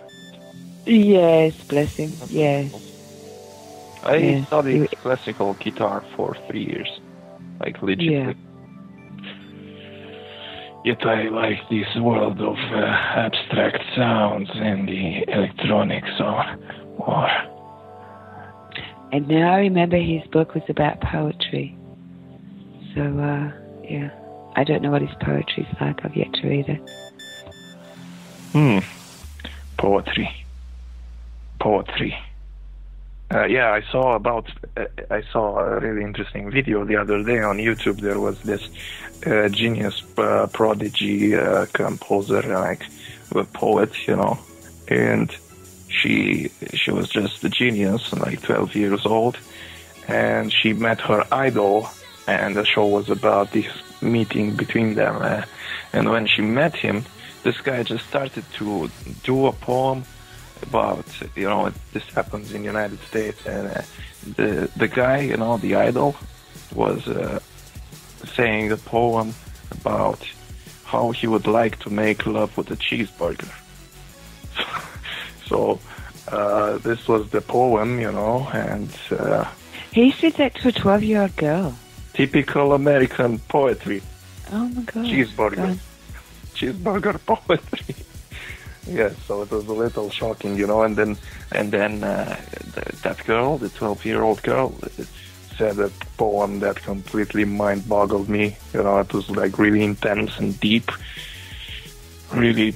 Yes, bless him, yes. I studied classical guitar for 3 years. Like, legitimately. Yeah. Yet I like this world of abstract sounds and the electronics more. And now I remember his book was about poetry. So, yeah. I don't know what his poetry's like. I've yet to read it. Yeah, I saw a really interesting video the other day on YouTube. There was this genius prodigy composer, like a poet, and she was just a genius, like 12 years old, and she met her idol, and the show was about this meeting between them. And when she met him, this guy just started to do a poem about, this happens in the United States, and the guy, the idol, was saying the poem about how he would like to make love with a cheeseburger. So this was the poem, and He said that to a 12-year-old girl. typical American poetry. Oh my God. Cheeseburger poetry. Yeah, so it was a little shocking, and then that girl, the 12-year-old girl, said a poem that completely mind-boggled me. It was like really intense and deep, really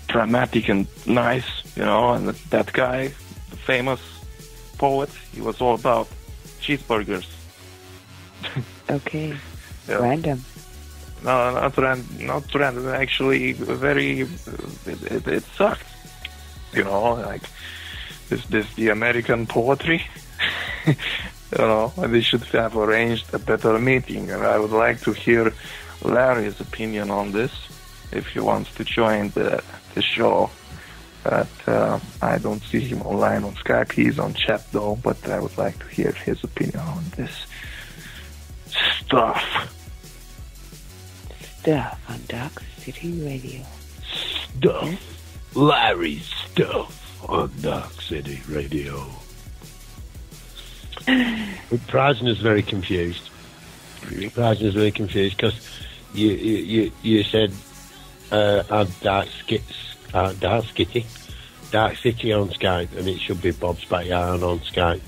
dramatic and nice, and that guy, the famous poet, he was all about cheeseburgers. Okay. Yeah. Random. No, not random. Actually, it sucked. Like this the American poetry. They should have arranged a better meeting. And I would like to hear Larry's opinion on this, if he wants to join the show. But I don't see him online on Skype. He's on chat though. But I would like to hear his opinion on this stuff. Stuff on Darkcity Radio. Stuff. Larry's stuff on Darkcity Radio. Pražner's very confused. Really? Pražner's very confused because you said Darkcity on Skype, and it should be Bob's Backyard on Skype.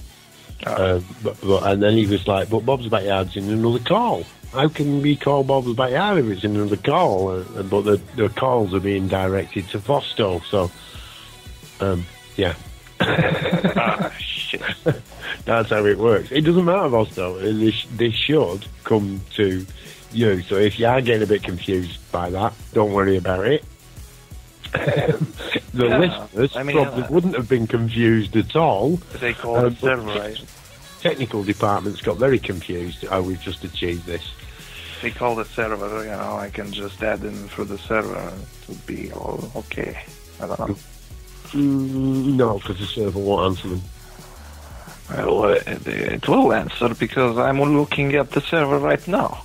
And then he was like, but Bob's Backyard's in another call. How can we call Bob's Backyard if it's in another call? But the calls are being directed to Vostos, so yeah. Shit. That's how it works. It doesn't matter, Vostos. They should come to you. So if you are getting a bit confused by that, don't worry about it. Listeners probably wouldn't have been confused at all. They call it server, right? Technical departments got very confused how we've just achieved this. They call the server, I can just add them through the server. It would be all okay. I don't know. No, because the server won't answer them. Well, it will answer because I'm looking at the server right now.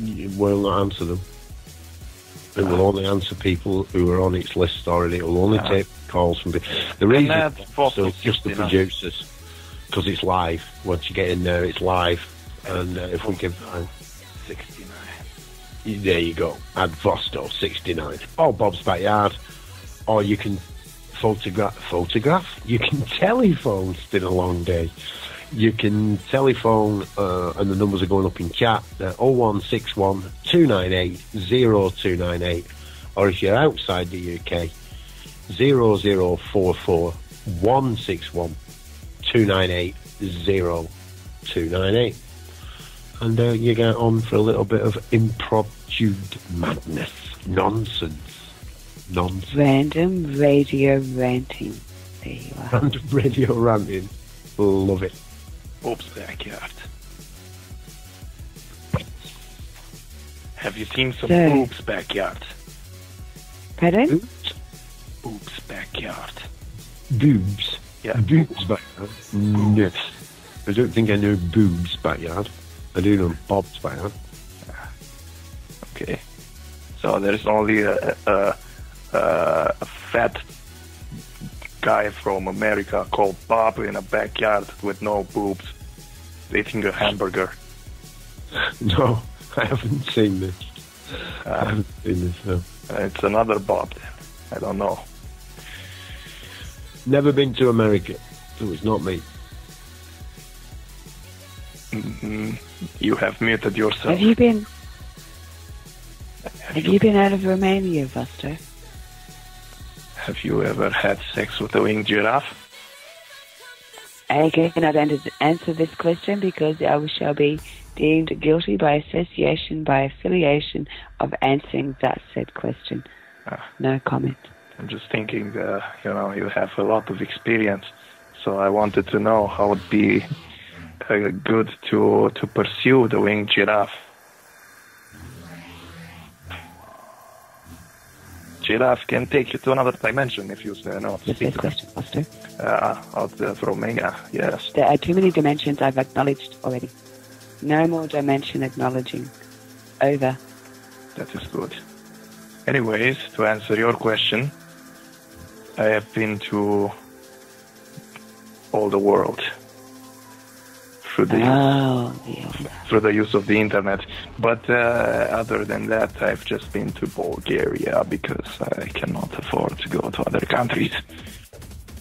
It will not answer them. It will only answer people who are on its list already. It will only take calls from people. The reason so it's just the producers, because it's live. Once you get in there, it's live. And if we can find 69. There you go. Add Vostos 69. Or Bob's Backyard. Or you can photograph. You can telephone. It's been a long day. You can telephone, and the numbers are going up in chat. 0161 298 0298. Or if you're outside the UK, 0044 161 298 0298. And you get on for a little bit of impromptu madness. Nonsense. Random radio ranting. There you are. Random radio ranting. Love it. Bob's Backyard. Have you seen some Bob's Backyard? Pardon? Bob's Backyard. Boobs? Yeah. Boobs Backyard? Yes. I don't think I know Boobs Backyard. I do know Bob's Backyard. Okay. So there's only a fat guy from America called Bob in a backyard with no boobs eating a hamburger. No, I haven't seen this. I haven't seen this, no. It's another Bob then. I don't know. Never been to America, so it's not me. You have muted yourself. Have you been out of Romania, Vostos? Have you ever had sex with a winged giraffe? I cannot answer this question because I shall be deemed guilty by association, by affiliation of answering that said question. No comment. I'm just thinking, you have a lot of experience, so I wanted to know how it would be good to pursue the winged giraffe. Giraffe can take you to another dimension if you say no. The first question, Foster. Out of Romania, yes. There are too many dimensions I've acknowledged already. No more dimension acknowledging. Over. That is good. Anyways, to answer your question, I have been to all the world through the use of the internet. But other than that, I've just been to Bulgaria because I cannot afford to go to other countries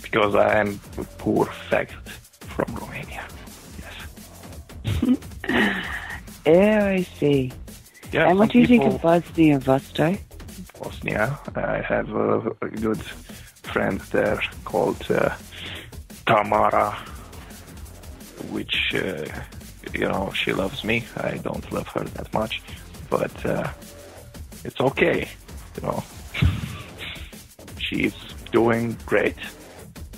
because I am a poor faggot from Romania. Yes. Oh, I see. Yeah, and what do you think of Bosnia, Vosto? Bosnia, I have a good friend there called Tamara, which, she loves me. I don't love her that much, but it's okay, She's doing great.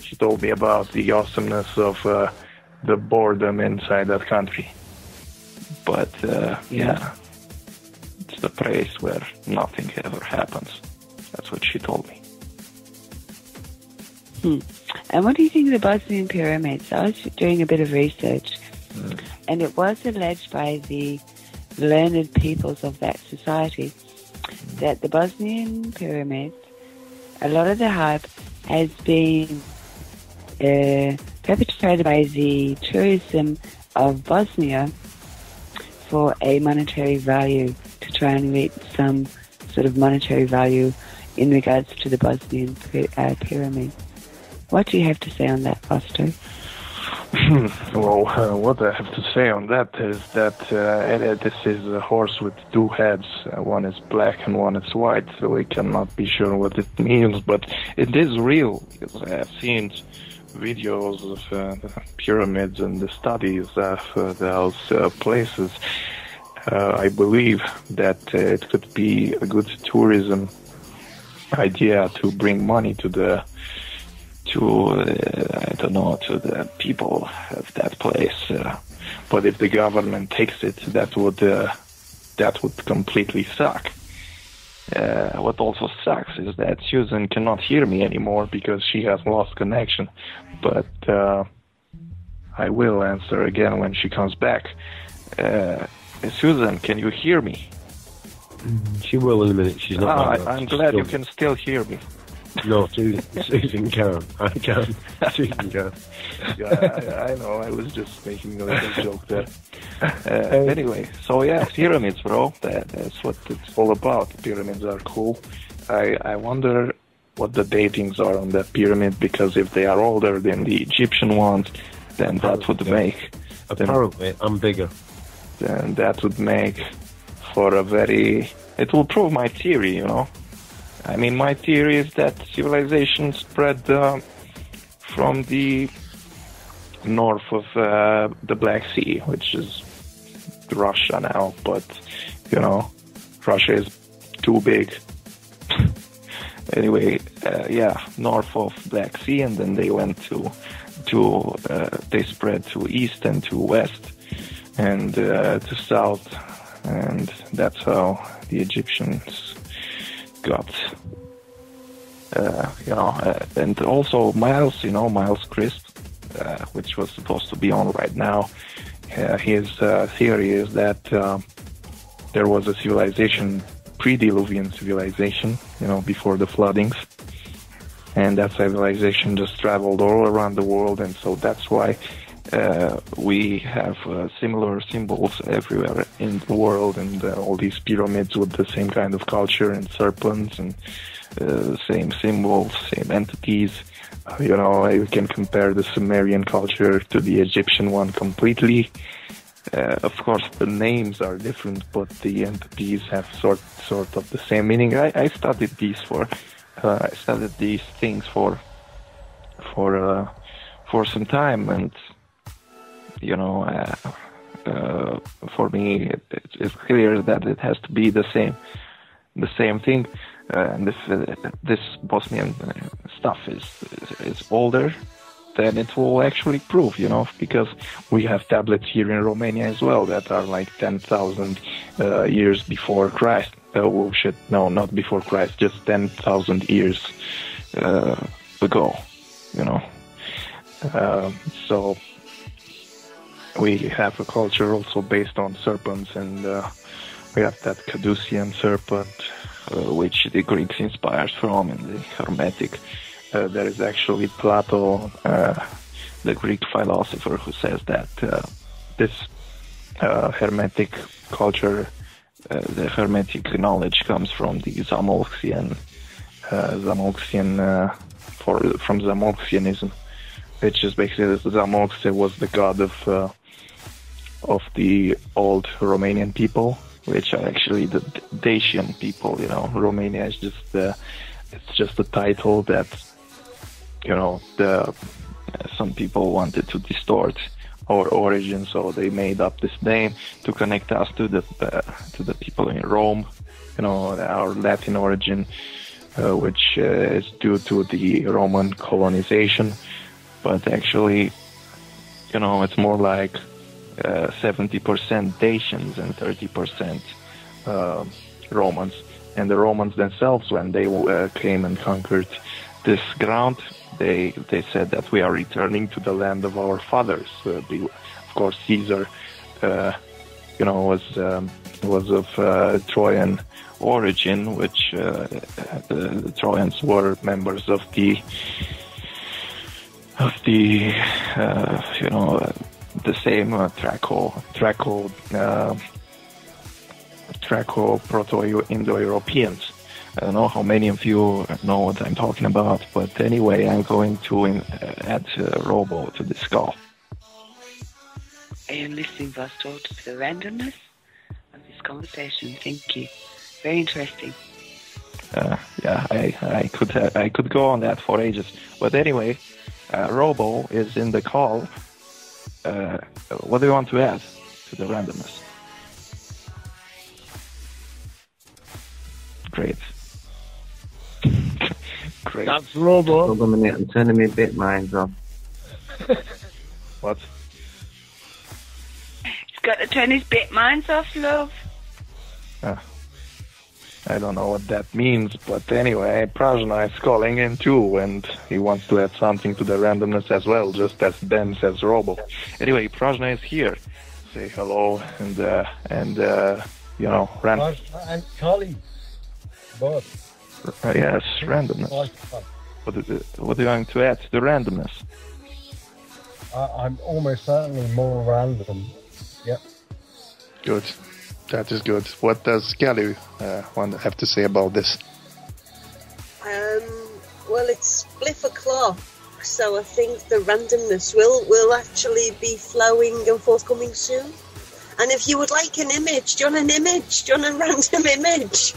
She told me about the awesomeness of the boredom inside that country. But, it's the place where nothing ever happens. That's what she told me. And what do you think of the Bosnian pyramids? I was doing a bit of research, and it was alleged by the learned peoples of that society that the Bosnian pyramids, a lot of the hype has been perpetrated by the tourism of Bosnia for a monetary value, to try and reach some sort of monetary value in regards to the Bosnian pyramid. What do you have to say on that, Foster? Well, what I have to say on that is that this is a horse with two heads. One is black and one is white, so we cannot be sure what it means, but it is real, because I have seen videos of the pyramids and the studies of those places. I believe that it could be a good tourism idea to bring money to the people of that place. But if the government takes it, that would completely suck. What also sucks is that Susan cannot hear me anymore because she has lost connection. But I will answer again when she comes back. Susan, can you hear me? She will in a minute. She's not. I'm glad you can still hear me. No, Susan can. I can. Susan can. Yeah, I know. I was just making a little joke there. Anyway, so yeah, pyramids, bro. That's what it's all about. Pyramids are cool. I wonder what the datings are on that pyramid, because if they are older than the Egyptian ones, then that would make... Apparently, I'm bigger. Then that would make for a very... It will prove my theory, I mean, my theory is that civilization spread from the north of the Black Sea, which is Russia now, but, Russia is too big. Anyway, north of Black Sea, and then they went they spread to east and to west and to south, and that's how the Egyptians got, and also Miles Crisp, which was supposed to be on right now. His theory is that there was a civilization, pre-Diluvian civilization, before the floodings, and that civilization just traveled all around the world, and so that's why we have similar symbols everywhere in the world, and all these pyramids with the same kind of culture and serpents and same symbols, same entities. You can compare the Sumerian culture to the Egyptian one completely. Of course, the names are different, but the entities have sort of the same meaning. I studied these things for for some time, and you know, for me, it's clear that it has to be the same thing. And if this Bosnian stuff is older, then it will actually prove, you know, because we have tablets here in Romania as well that are like 10,000 years before Christ. Oh shit, no, not before Christ, just 10,000 years ago, you know. So we have a culture also based on serpents, and we have that Caducean serpent, which the Greeks inspired from, and the Hermetic. There is actually Plato, the Greek philosopher, who says that this Hermetic culture, the Hermetic knowledge, comes from the Zamolxian, from Zamolxianism, which is basically Zamolxia was the god of the old Romanian people, which are actually the Dacian people. You know, Romania is just a title that, you know, some people wanted to distort our origin, so they made up this name to connect us to the people in Rome, you know, our Latin origin, which is due to the Roman colonization. But actually, you know, it's more like 70% Dacians and 30% Romans. And the Romans themselves, when they came and conquered this ground, they said that we are returning to the land of our fathers. Of course, Caesar, you know, was of Trojan origin, which the Trojans were members of the you know, the same Traco Proto-Indo-Europeans. I don't know how many of you know what I'm talking about, but anyway, I'm going to add Robo to this call. I am listening, Vostos, to the randomness of this conversation. Thank you. Very interesting. Yeah, I could go on that for ages, but anyway, Robo is in the call. What do you want to add to the randomness? Great. Great. That's Robo. Hold on a minute, I'm turning my bit minds off. What? He's got to turn his bit minds off, love. I don't know what that means, but anyway, Prajna is calling in too, and he wants to add something to the randomness as well, just as Ben says Robo. Anyway, Prajna is here. Say hello, and you know, random. And Carly, both. Yes, randomness. What are you going to add to the randomness? I'm almost certainly more random. Yep. Good. That is good. What does Kelly have to say about this? Well, it's spliff o'clock, so I think the randomness will actually be flowing and forthcoming soon. And if you would like an image, do you want an image? Do you want a random image?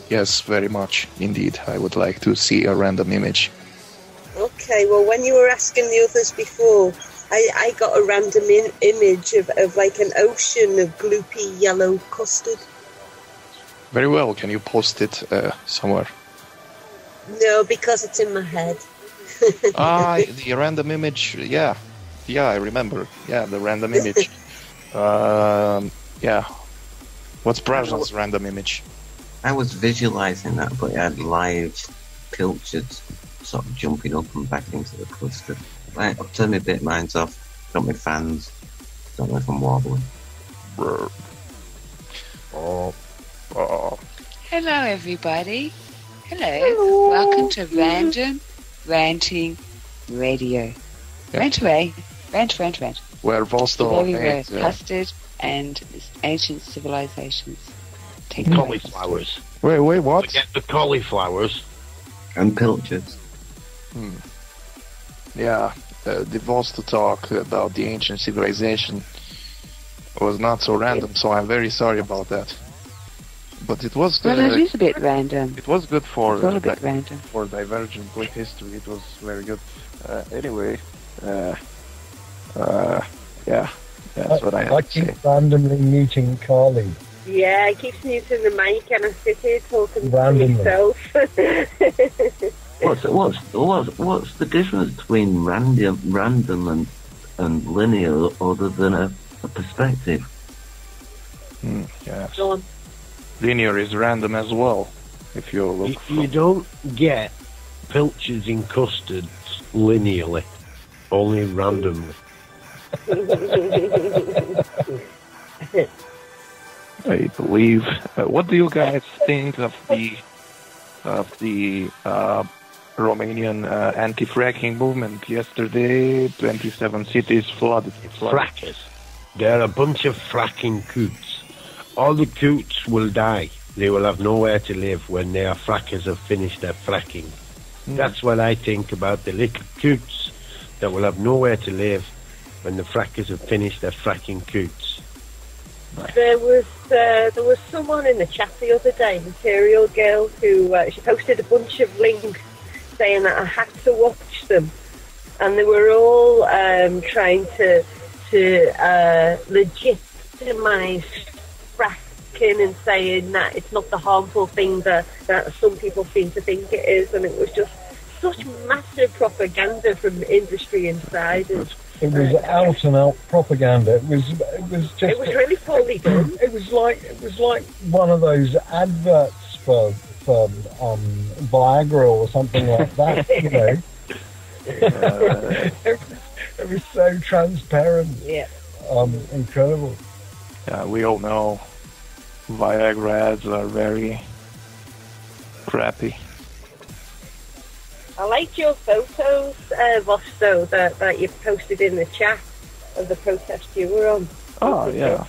Yes, very much. Indeed, I would like to see a random image. Okay, well, when you were asking the others before, I got a random image of like an ocean of gloopy yellow custard. Very well. Can you post it somewhere? No, because it's in my head. The random image. Yeah, I remember. Yeah, the random image. Yeah. What's Prajna's random image? I was visualising that, but it had live pilchards sort of jumping up and back into the cluster. Right, I've turned my bit minds off, got my fans, don't know if I'm wobbling. Hello, everybody. Hello. Welcome to Random Ranting Radio. Rant away. Rant. Where Vostos Very custard and ancient civilizations. Take Cauliflowers. Wait, what? Get the cauliflowers. And pilchards. Yeah, the Vostos talk about the ancient civilization was not so random, so I'm very sorry about that. But it was. Well, it is a bit random. It was good for it's all a bit random. for divergent history. It was very good. Anyway, Yeah, that's what I have I to say. keep randomly muting Carly. Yeah, I keep muting the mic and I sit here talking Randomly. to myself. What's the difference between random and linear other than a perspective? Yes. Go on. Linear is random as well. If you look You don't get pilchards in custards linearly, only randomly. I believe. What do you guys think of the Romanian anti-fracking movement yesterday? 27 cities flooded. Frackers. They're a bunch of fracking coots. All the coots will die. They will have nowhere to live when their frackers have finished their fracking. That's what I think about the little coots that will have nowhere to live when the frackers have finished their fracking coots. There was someone in the chat the other day, Material Girl, who she posted a bunch of links saying that I had to watch them, and they were all trying to legitimise fracking and saying that it's not the harmful thing that some people seem to think it is, and it was just such massive propaganda from industry insiders. It was out and out propaganda. It was just. It was really poorly done. It was like one of those adverts for Viagra or something like that. You know. It was so transparent. Yeah. Incredible. Yeah, we all know Viagra ads are very crappy. I liked your photos, Vosto, that you posted in the chat of the protest you were on. Oh, yeah.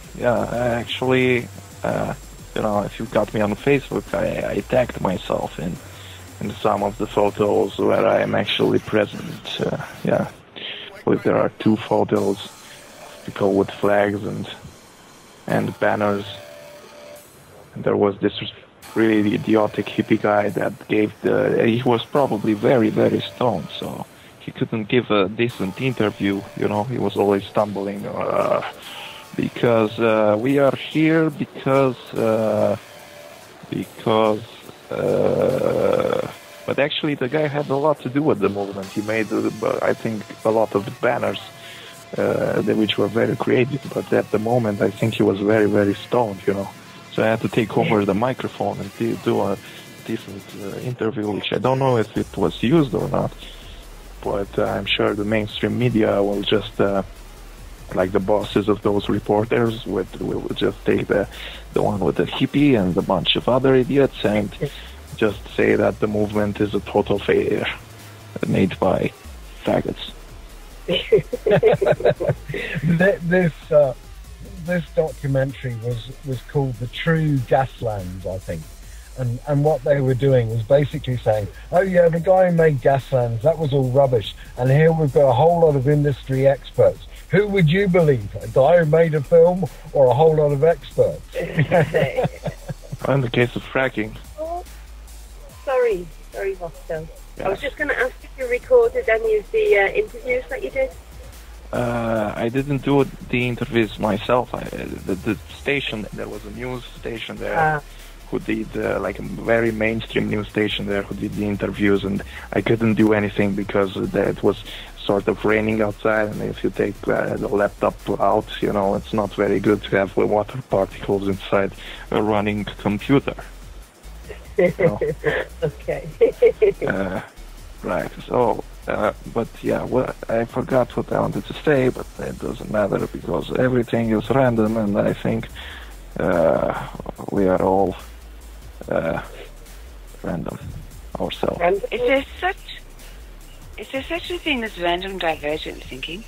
Actually, if you got me on Facebook, I tagged myself in some of the photos where I am actually present. There are 2 photos, people with flags and banners. And there was this really idiotic hippie guy that he was probably very, very stoned, so he couldn't give a decent interview, he was always stumbling, because we are here because but actually the guy had a lot to do with the movement. He made, I think, a lot of banners, which were very creative, but at the moment I think he was very, very stoned, So I had to take over the microphone and do a decent interview, which I don't know if it was used or not. But I'm sure the mainstream media will just, like the bosses of those reporters, will just take the one with the hippie and a bunch of other idiots and just say that the movement is a total failure made by faggots. This documentary was called The True Gaslands, I think. And what they were doing was basically saying, oh yeah, the guy who made Gaslands, that was all rubbish. And here we've got a whole lot of industry experts. Who would you believe? A guy who made a film or a whole lot of experts? In the case of fracking. Oh, sorry, Vosto. Yeah. I was just going to ask if you recorded any of the interviews that you did. I didn't do the interviews myself. The station, there was a news station there who did, like a very mainstream news station there who did the interviews, and I couldn't do anything because it was sort of raining outside, and if you take the laptop out, it's not very good to have water particles inside a running computer. Okay. Right, so... but yeah, I forgot what I wanted to say, but it doesn't matter because everything is random, and I think we are all random ourselves. Is there such a thing as random divergent thinking?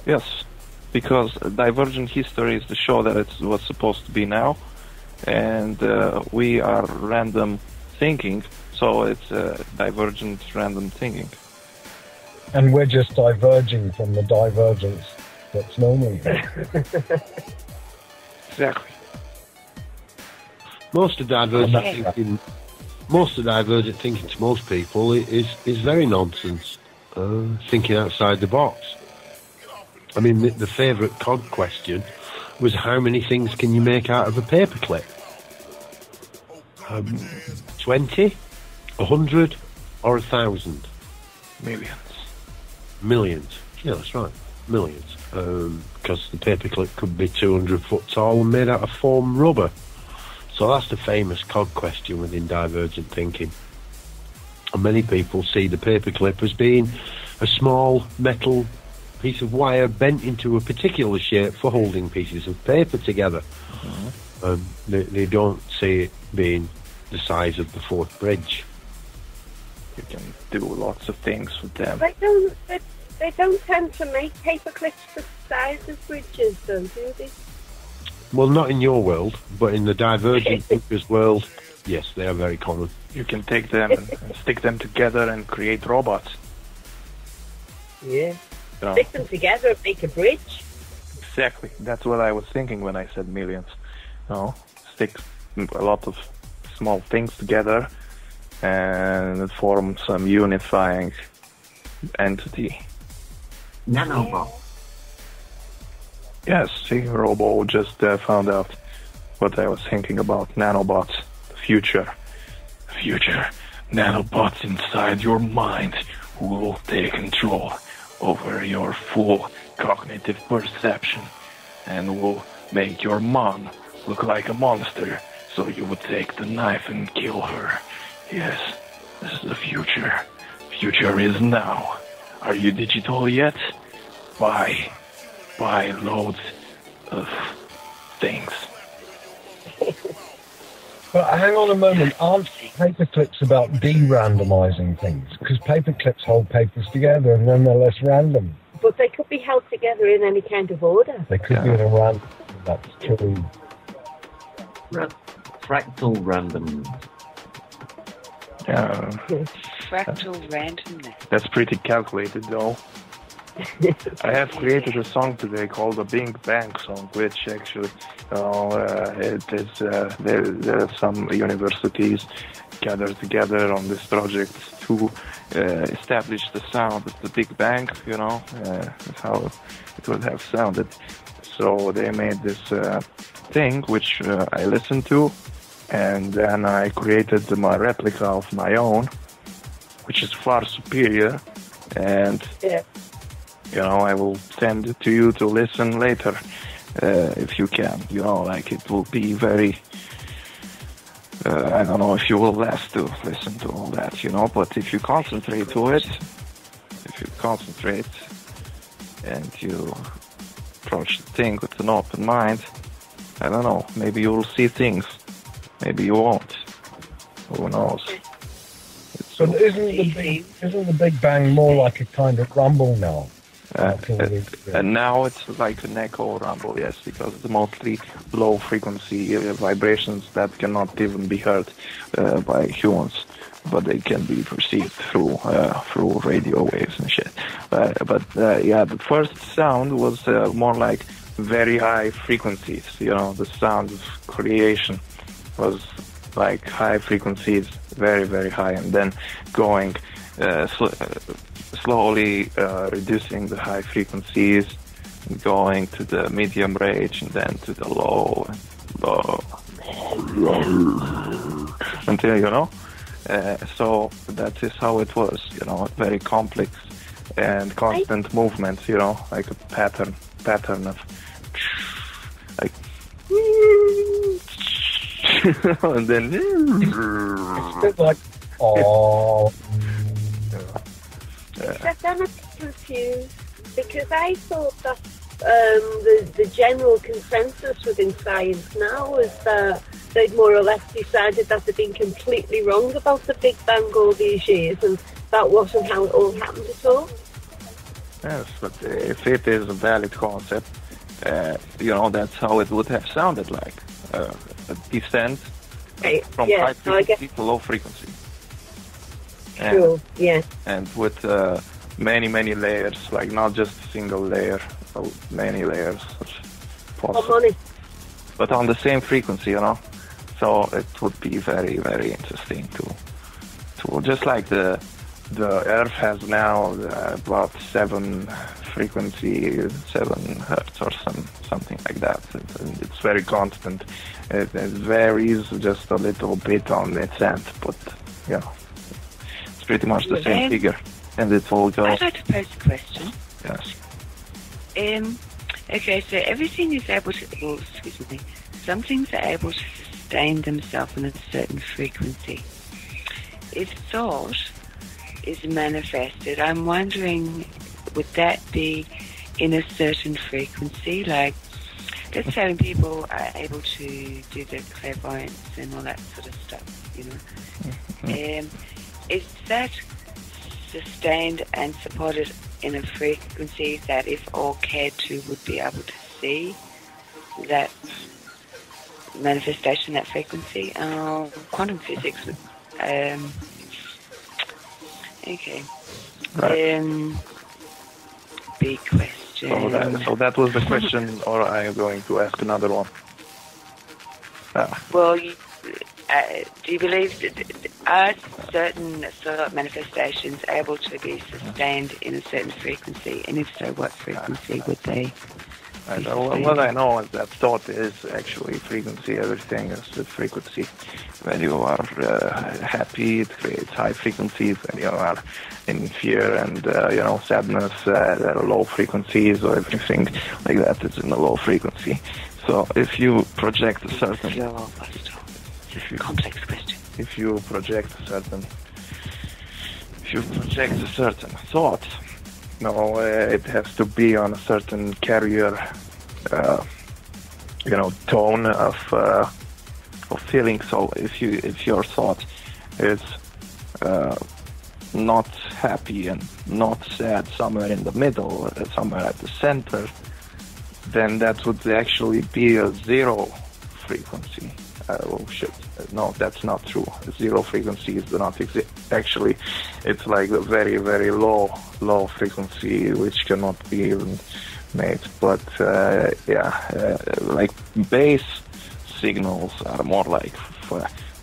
Yes, because Divergent History is the show that it was supposed to be now, and we are random thinking. So it's divergent random thinking. And we're just diverging from the divergence that's normally there. Exactly. Most of divergent thinking to most people is very nonsense. thinking outside the box. I mean, the favourite COD question was how many things can you make out of a paperclip? 20, 100, or 1,000? Millions. Yeah, that's right. Millions. Because the paperclip could be 200 foot tall and made out of foam rubber. So that's the famous COD question within divergent thinking. And many people see the paperclip as being a small metal piece of wire bent into a particular shape for holding pieces of paper together. They don't see it being the size of the Forth Bridge. You can do lots of things with them. They don't tend to make paper clips the size of bridges, though, do they? Well, not in your world, but in the divergent thinkers world, yes, they are very common. You can take them and stick them together and create robots. Yeah. You know, Stick them together and make a bridge. exactly. That's what I was thinking when I said millions. You know, stick a lot of small things together and form some unifying entity. Nanobot. Yes, see, Robo just found out what I was thinking about. Nanobots, the future. The future. Nanobots inside your mind who will take control over your full cognitive perception and will make your mom look like a monster, so you would take the knife and kill her. Yes, this is the future. Future is now. Are you digital yet? Buy loads of things. But hang on a moment, aren't paperclips about de-randomizing things? Because paperclips hold papers together and then they're less random. But they could be held together in any kind of order. They could be in a random. That's true. Fractal random. Yeah, Fractal randomness. that's pretty calculated though. I have created a song today called the Big Bang song, which actually, it is, there are some universities gathered together on this project to establish the sound of the Big Bang, you know, how it would have sounded. So they made this thing, which I listened to, and then I created my replica of my own, which is far superior, and you know, I will send it to you to listen later, if you can. You know, like it will be very, I don't know if you will last to listen to all that, you know, but if you concentrate to it, and you approach the thing with an open mind, I don't know, maybe you will see things, maybe you won't, who knows. But isn't the Big Bang more like a kind of rumble now? And now it's like an echo rumble, yes, because it's mostly low frequency vibrations that cannot even be heard by humans, but they can be perceived through radio waves and shit. But the first sound was more like very high frequencies. You know, the sound of creation was like high frequencies, very, very high, and then going slowly reducing the high frequencies and going to the medium range and then to the low until, you know, so that is how it was, you know, very complex and constant movements, you know, like a pattern of like and then It's like, oh. Except I'm a bit confused because I thought that the general consensus within science now is that they'd more or less decided that they'd been completely wrong about the Big Bang all these years, and that wasn't how it all happened at all. Yes, but if it is a valid concept, you know, that's how it would have sounded like. A descent from high frequency to low frequency. Sure, yeah. And with many layers, like not just a single layer, but many layers. But on the same frequency, you know. So it would be very, very interesting to just like the the Earth has now about 7 hertz or something like that. It's very constant. It varies just a little bit on its end, but it's pretty much the same figure, and it all goes. I'd like to pose a question. Yes. Okay, so everything is able to. Some things are able to sustain themselves in a certain frequency. If thought is manifested, I'm wondering, would that be in a certain frequency? Like, let's say when people are able to do the clairvoyance and all that sort of stuff, is that sustained and supported in a frequency that if all cared to would be able to see that manifestation, that frequency? Quantum physics would... okay. Right. Big question. So that was the question, or are you going to ask another one? Well, do you believe that are certain sort of manifestations able to be sustained in a certain frequency? And if so, what frequency would they? What I know is that thought is actually frequency. Everything is the frequency. When you are happy, it creates high frequencies. When you are in fear and sadness, there are low frequencies, or everything like that is in a low frequency. So if you project a certain complex question. If you project a certain thought, it has to be on a certain carrier, tone of feeling. So if your thought is not happy and not sad, somewhere in the middle, or somewhere at the center, then that would actually be a zero frequency. No, that's not true. Zero frequencies do not exist. Actually, it's like a very, very low frequency, which cannot be even made. But like bass signals are more like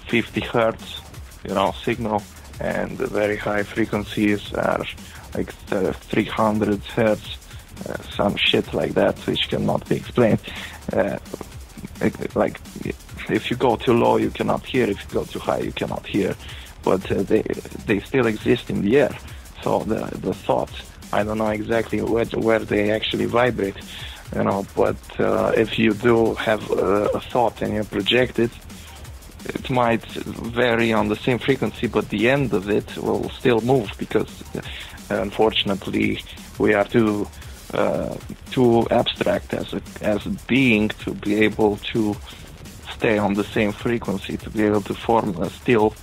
50 hertz, signal, and the very high frequencies are like 300 hertz, some shit like that, which cannot be explained. Like, if you go too low, you cannot hear. If you go too high, you cannot hear. But they still exist in the air. So the thoughts, I don't know exactly where they actually vibrate, But if you do have a thought and you project it, it might vary on the same frequency, but the end of it will still move, because unfortunately we are too abstract as a being to be able to stay on the same frequency, to be able to form a still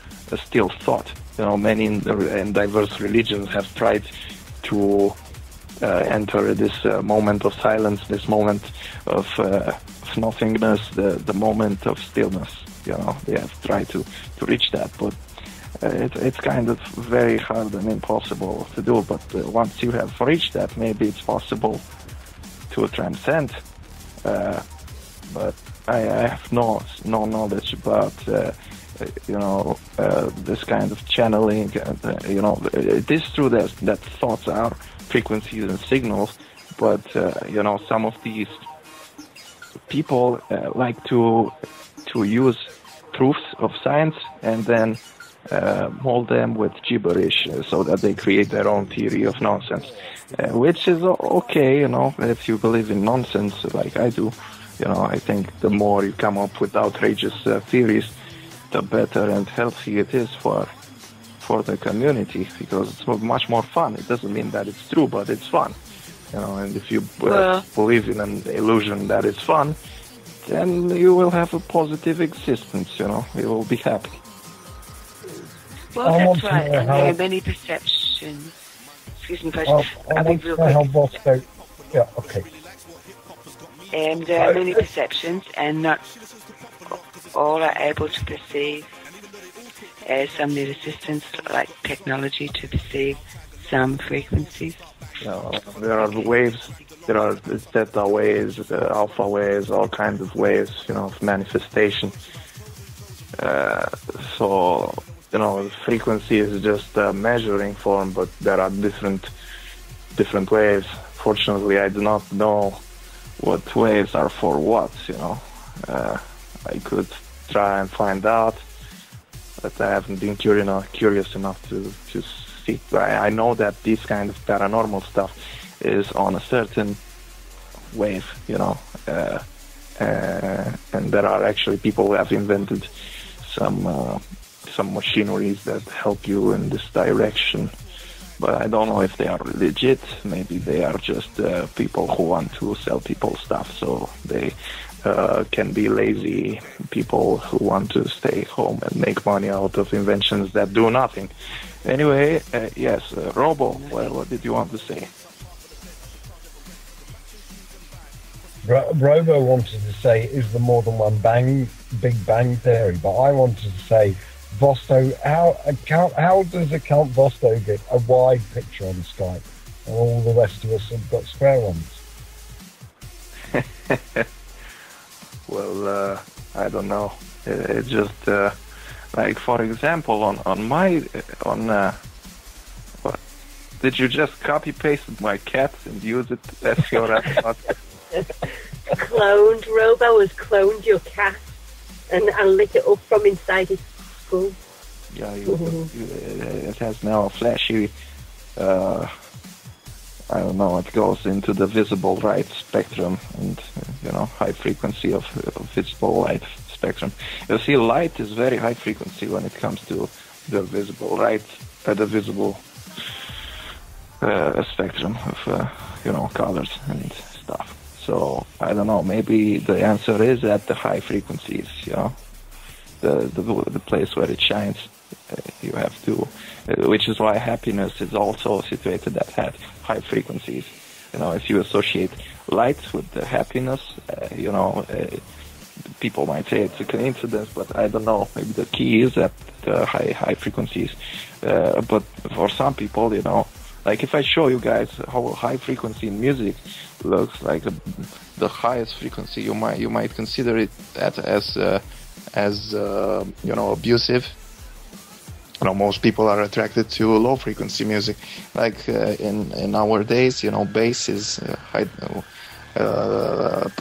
thought. Many in diverse religions have tried to enter this moment of silence, this moment of nothingness, the moment of stillness. They have tried to reach that, but it's kind of very hard and impossible to do. But once you have reached that, maybe it's possible to transcend. But I have no knowledge about this kind of channeling. It is true that thoughts are frequencies and signals, but some of these people like to use proofs of science and then mold them with gibberish, so that they create their own theory of nonsense, which is okay, if you believe in nonsense like I do. I think the more you come up with outrageous theories, the better and healthy it is for the community, because it's much more fun. It doesn't mean that it's true, but it's fun. And if you believe in an illusion that is fun, then you will have a positive existence, you will be happy. Well, that's right, and there are many perceptions. Excuse me, question. Yeah, okay. And there are many perceptions, and not all are able to perceive. Some need assistance, like technology, to perceive some frequencies. There are waves. There are theta waves, alpha waves, all kinds of waves, of manifestation. So frequency is just a measuring form, but there are different waves. Fortunately, I do not know what waves are for what, I could try and find out, but I haven't been curious enough to see. I know that this kind of paranormal stuff is on a certain wave, and there are actually people who have invented some machineries that help you in this direction. But I don't know if they are legit. Maybe they are just people who want to sell people stuff, so they can be lazy people who want to stay home and make money out of inventions that do nothing. Anyway, yes, Robo, what did you want to say? Robo wanted to say, is there more than one Big Bang Theory? But I wanted to say, Vosto, how does Account Vosto get a wide picture on Skype, and all the rest of us have got square ones? Well, I don't know. It's just like, for example, on what? Did you just copy paste my cat and use it as your avatar? Cloned. Robo has cloned your cat and lit it up from inside his skull. Yeah, it has now a flashy, I don't know, it goes into the visible light spectrum and, high frequency of visible light spectrum. You see, light is very high frequency when it comes to the visible light, the visible spectrum of, colors and stuff. So, I don't know, maybe the answer is at the high frequencies, the place where it shines. You have to, which is why happiness is also situated at high frequencies. If you associate light with the happiness, people might say it's a coincidence, but I don't know. Maybe the key is at the high frequencies. But for some people, like if I show you guys how high frequency in music looks like, the highest frequency, you might consider it as abusive. Most people are attracted to low frequency music. Like in our days, bass is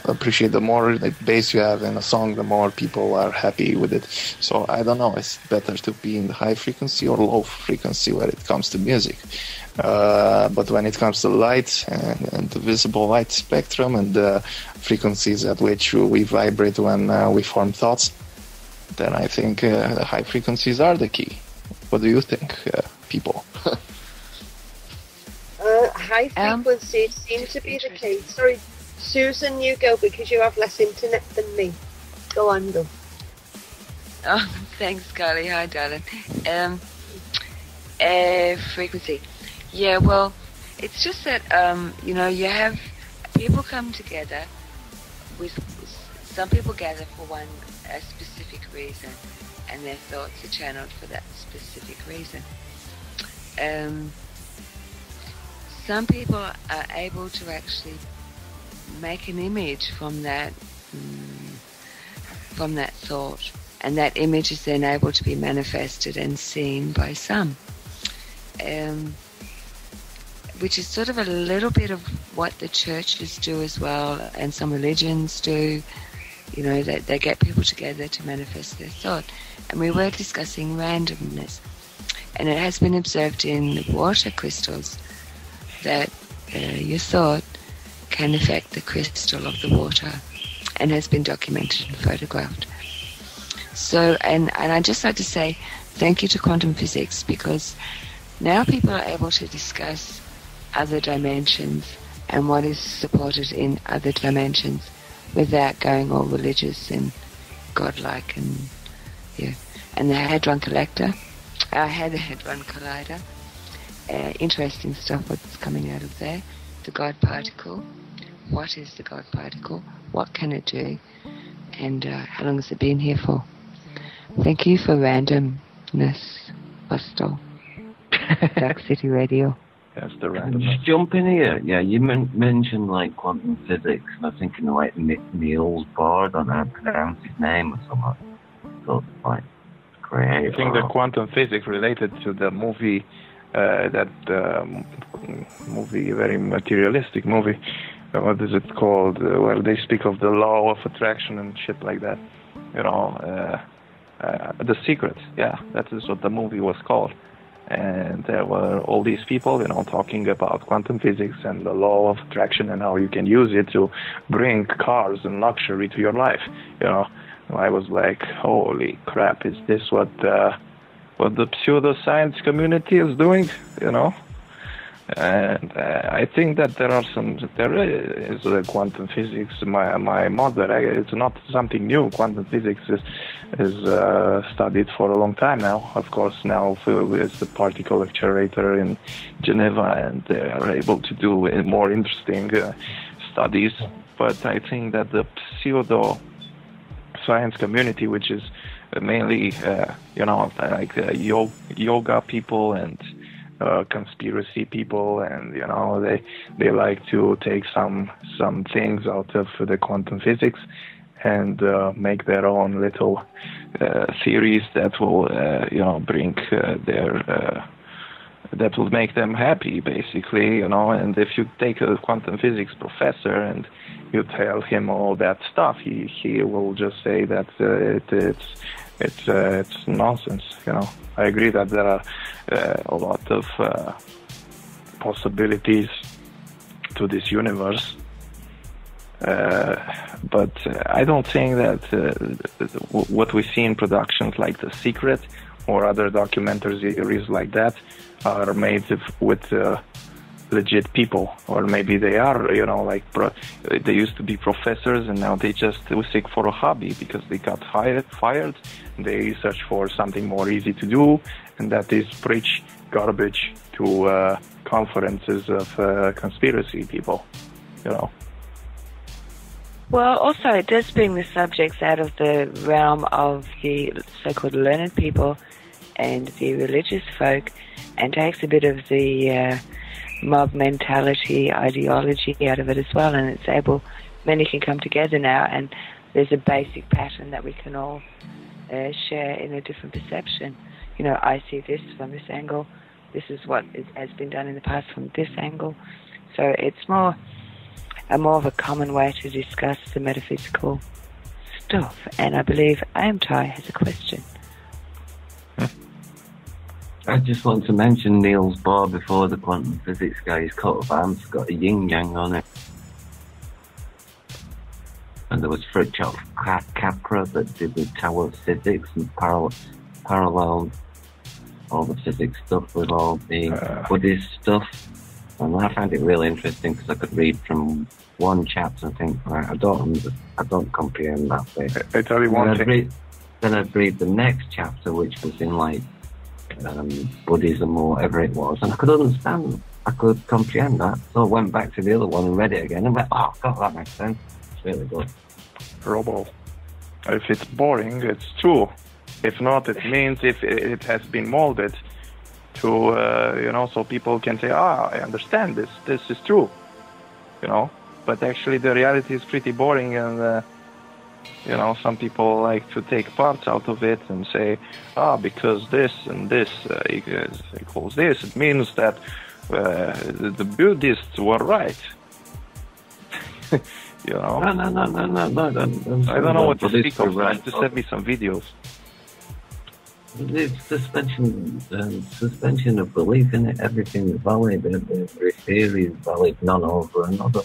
appreciate the more bass you have in a song, the more people are happy with it. So I don't know, it's better to be in the high frequency or low frequency when it comes to music. But when it comes to light and the visible light spectrum and the frequencies at which we vibrate when we form thoughts, then I think the high frequencies are the key. What do you think, people? High frequency seems to be the case. Sorry, Susan, you go because you have less internet than me. Go on, go. Oh, thanks, Carly. Hi, darling. Frequency. Yeah, well, it's just that, you have people come together some people gather for a specific reason, and their thoughts are channeled for that specific reason. Some people are able to actually make an image from that thought, and that image is then able to be manifested and seen by some, which is sort of a little bit of what the churches do as well, and some religions do. That they get people together to manifest their thought. And we were discussing randomness, and it has been observed in water crystals that your thought can affect the crystal of the water, and has been documented and photographed. So, and I'd just like to say thank you to quantum physics, because now people are able to discuss other dimensions and what is supported in other dimensions without going all religious and godlike and And the Hadron Collector, I had the Hadron Collider. Interesting stuff what's coming out of there. The God particle. What is the God particle? What can it do? And how long has it been here for? Thank you for randomness, Vostos. Darkcity Radio. That's the Can I just jump in here? Yeah, you mentioned like quantum physics, and I was thinking like Niels Bohr, I don't know how to pronounce his name or something. So like create. I think the quantum physics related to the movie, movie, very materialistic movie. What is it called? Where they speak of the law of attraction and shit like that. The Secret. Yeah, that is what the movie was called. And there were all these people, talking about quantum physics and the law of attraction and how you can use it to bring cars and luxury to your life. I was like, holy crap, is this what the pseudoscience community is doing? And I think that there is quantum physics. My mother, it's not something new. Quantum physics is studied for a long time now. Of course, now with the particle accelerator in Geneva, and they are able to do more interesting studies. But I think that the pseudo science community, which is mainly like yoga people and conspiracy people, and they like to take some things out of the quantum physics and make their own little theories that will bring that will make them happy, basically. And if you take a quantum physics professor and you tell him all that stuff, he will just say that it's nonsense. I agree that there are a lot of possibilities to this universe, but I don't think that what we see in productions like The Secret or other documentaries like that are made with legit people, or maybe they are, they used to be professors and now they just seek for a hobby because they got fired. They search for something more easy to do, and that is preach garbage to conferences of conspiracy people, Well, also it does bring the subjects out of the realm of the so-called learned people and the religious folk, and takes a bit of the mob mentality, ideology out of it as well, and it's able, many can come together now, and there's a basic pattern that we can all share in a different perception. I see this from this angle, this is what has been done in the past from this angle, so it's more of a common way to discuss the metaphysical stuff. And I believe Amtai has a question. I just want to mention Neil's bar before the quantum physics guy. His coat of arms has got a yin-yang on it. And there was Fritjof Capra that did the Tower of Physics and paralleled all the physics stuff with all the Buddhist stuff. And I found it really interesting because I could read from one chapter and think, right, I don't comprehend that bit. I tell you one thing. Then I'd read the next chapter, which was in Buddhism or whatever it was, and I could understand, I could comprehend that. So I went back to the other one and read it again and went, oh God, that makes sense. It's really good. Robo, if it's boring, it's true. If not, it means if it has been molded to, so people can say, I understand this is true, but actually the reality is pretty boring, and some people like to take parts out of it and say, because this and this equals this, it means that the Buddhists were right. No. I don't know what to speak of. Right. Just send me some videos. It's suspension of belief in it. Everything is valid. Every theory is valid, none over another.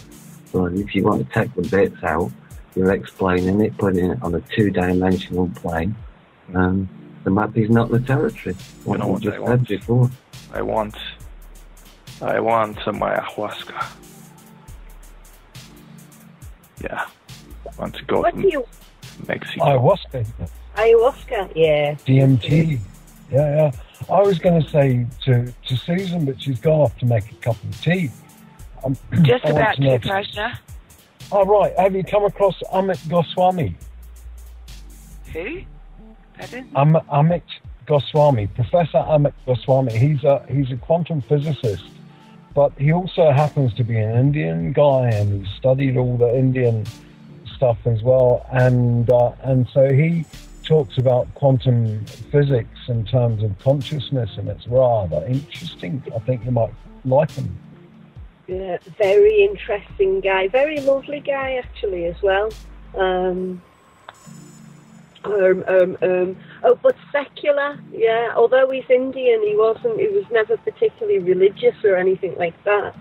So if you want to take the bits out, you're explaining it, putting it on a two-dimensional plane. The map is not the territory. What you just said before. I want some ayahuasca. Yeah, I want to go to Mexico. Ayahuasca, yeah. DMT. Yeah. I was going to say to Susan, but she's gone off to make a cup of tea. Just about to, Prajna. Oh, right. Have you come across Amit Goswami? Who? Pardon? Amit Goswami, Professor Amit Goswami. He's a quantum physicist, but he also happens to be an Indian guy, and he studied all the Indian stuff as well. And so he talks about quantum physics in terms of consciousness, and it's rather interesting. I think you might like him. Yeah, very interesting guy, very lovely guy actually as well. But secular, yeah. Although he's Indian, he was never particularly religious or anything like that.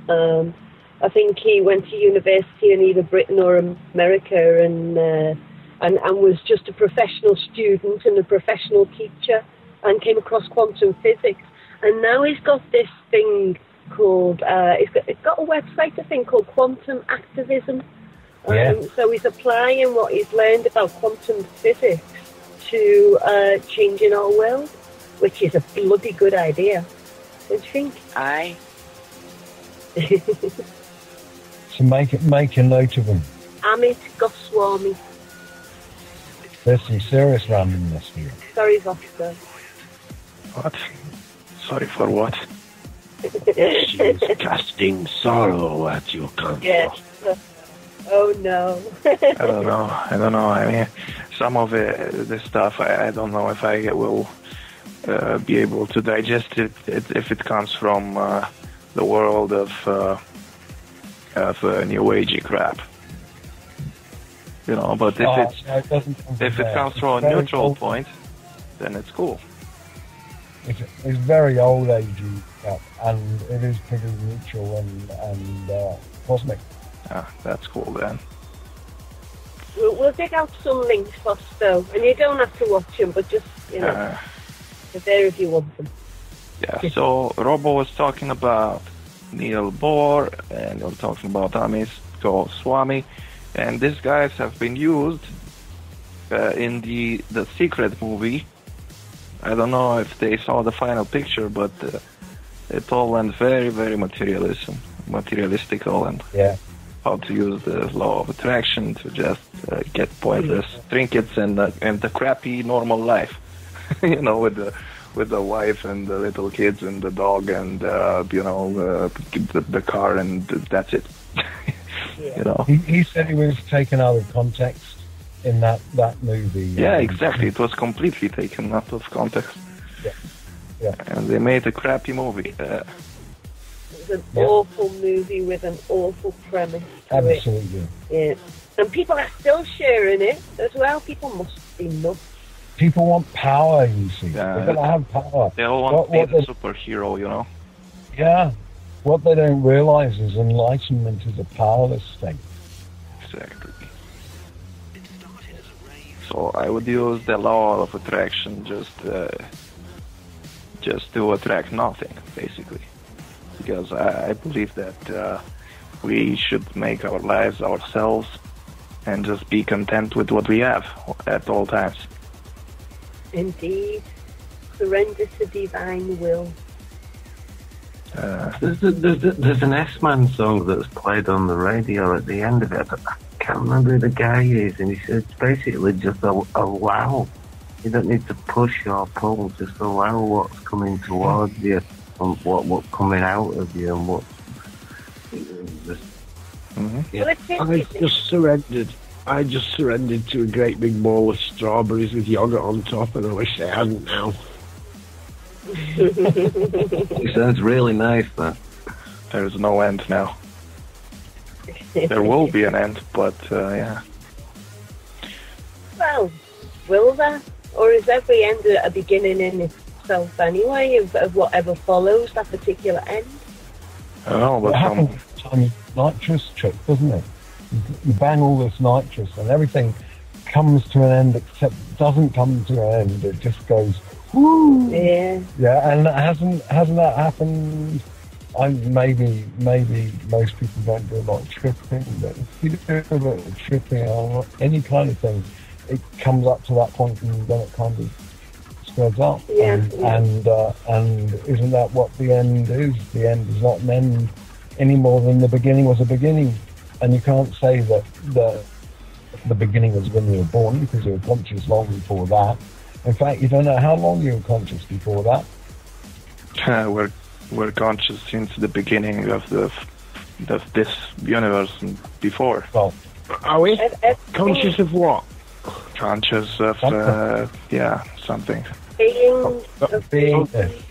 I think he went to university in either Britain or America, and was just a professional student and a professional teacher, and came across quantum physics. And now he's got this thing called it's got a website, I think, called Quantum Activism. So he's applying what he's learned about quantum physics to changing our world, which is a bloody good idea, don't you think? Aye. So make a note of him. Amit Goswami. There's some serious randomness here. Sorry, Vostos. What? Sorry for what? She's casting sorrow at your country. Yes. Oh no. I don't know. I mean, some of this stuff, I don't know if I will be able to digest it if it comes from the world of new agey crap. You know, but if it comes from a neutral point, then it's cool. It's very old agey crap, and it is pretty neutral and cosmic. Yeah, that's cool then. We'll dig out some links, Vostos, and you don't have to watch them, but just, you know, they're there if you want them. Yeah, so Robo was talking about Neil Bohr, and you're talking about Amit Goswami, and these guys have been used in the Secret movie. I don't know if they saw the final picture, but it all went very, very materialistical, and how to use the law of attraction to just get pointless trinkets and the crappy normal life, you know, with the wife and the little kids and the dog and the car, and that's it. You know. He said he was taken out of context in that movie. Yeah, exactly. It was completely taken out of context. Yeah. And they made a crappy movie. It's an awful movie with an awful premise. Absolutely. Yeah. And people are still sharing it as well. People must be nuts. People want power, you see. They're going to have power. They all want to be the superhero, you know. Yeah. What they don't realize is enlightenment is a powerless state. Exactly. So I would use the law of attraction just to attract nothing, basically. Because I believe that we should make our lives ourselves and just be content with what we have at all times. Indeed. Surrender to divine will. There's an S-Man song that's played on the radio at the end of it. I can't remember who the guy is, and he says basically just allow. You don't need to push or pull, just allow what's coming towards you and what's coming out of you and what. Well, I just surrendered to a great big bowl of strawberries with yogurt on top, and I wish I hadn't now. It sounds really nice, that. There's no end now. There will be an end, but yeah. Well, will there? Or is every end a beginning in itself anyway, of whatever follows that particular end? I don't know, but it happens on nitrous trip, doesn't it? You bang all this nitrous and everything comes to an end, except doesn't come to an end. It just goes, whoo! Yeah. Yeah, and hasn't that happened? Maybe most people don't do a lot of tripping, but if you do a bit of tripping or any kind of thing, it comes up to that point and then it kind of spreads out. Yeah. And isn't that what the end is? The end is not an end any more than the beginning was a beginning. And you can't say that the beginning was when you were born, because you were conscious long before that. In fact, you don't know how long you were conscious before that. We're conscious since the beginning of this universe and before. Well, are we? Conscious of what? Conscious of, something. Being, Beingness.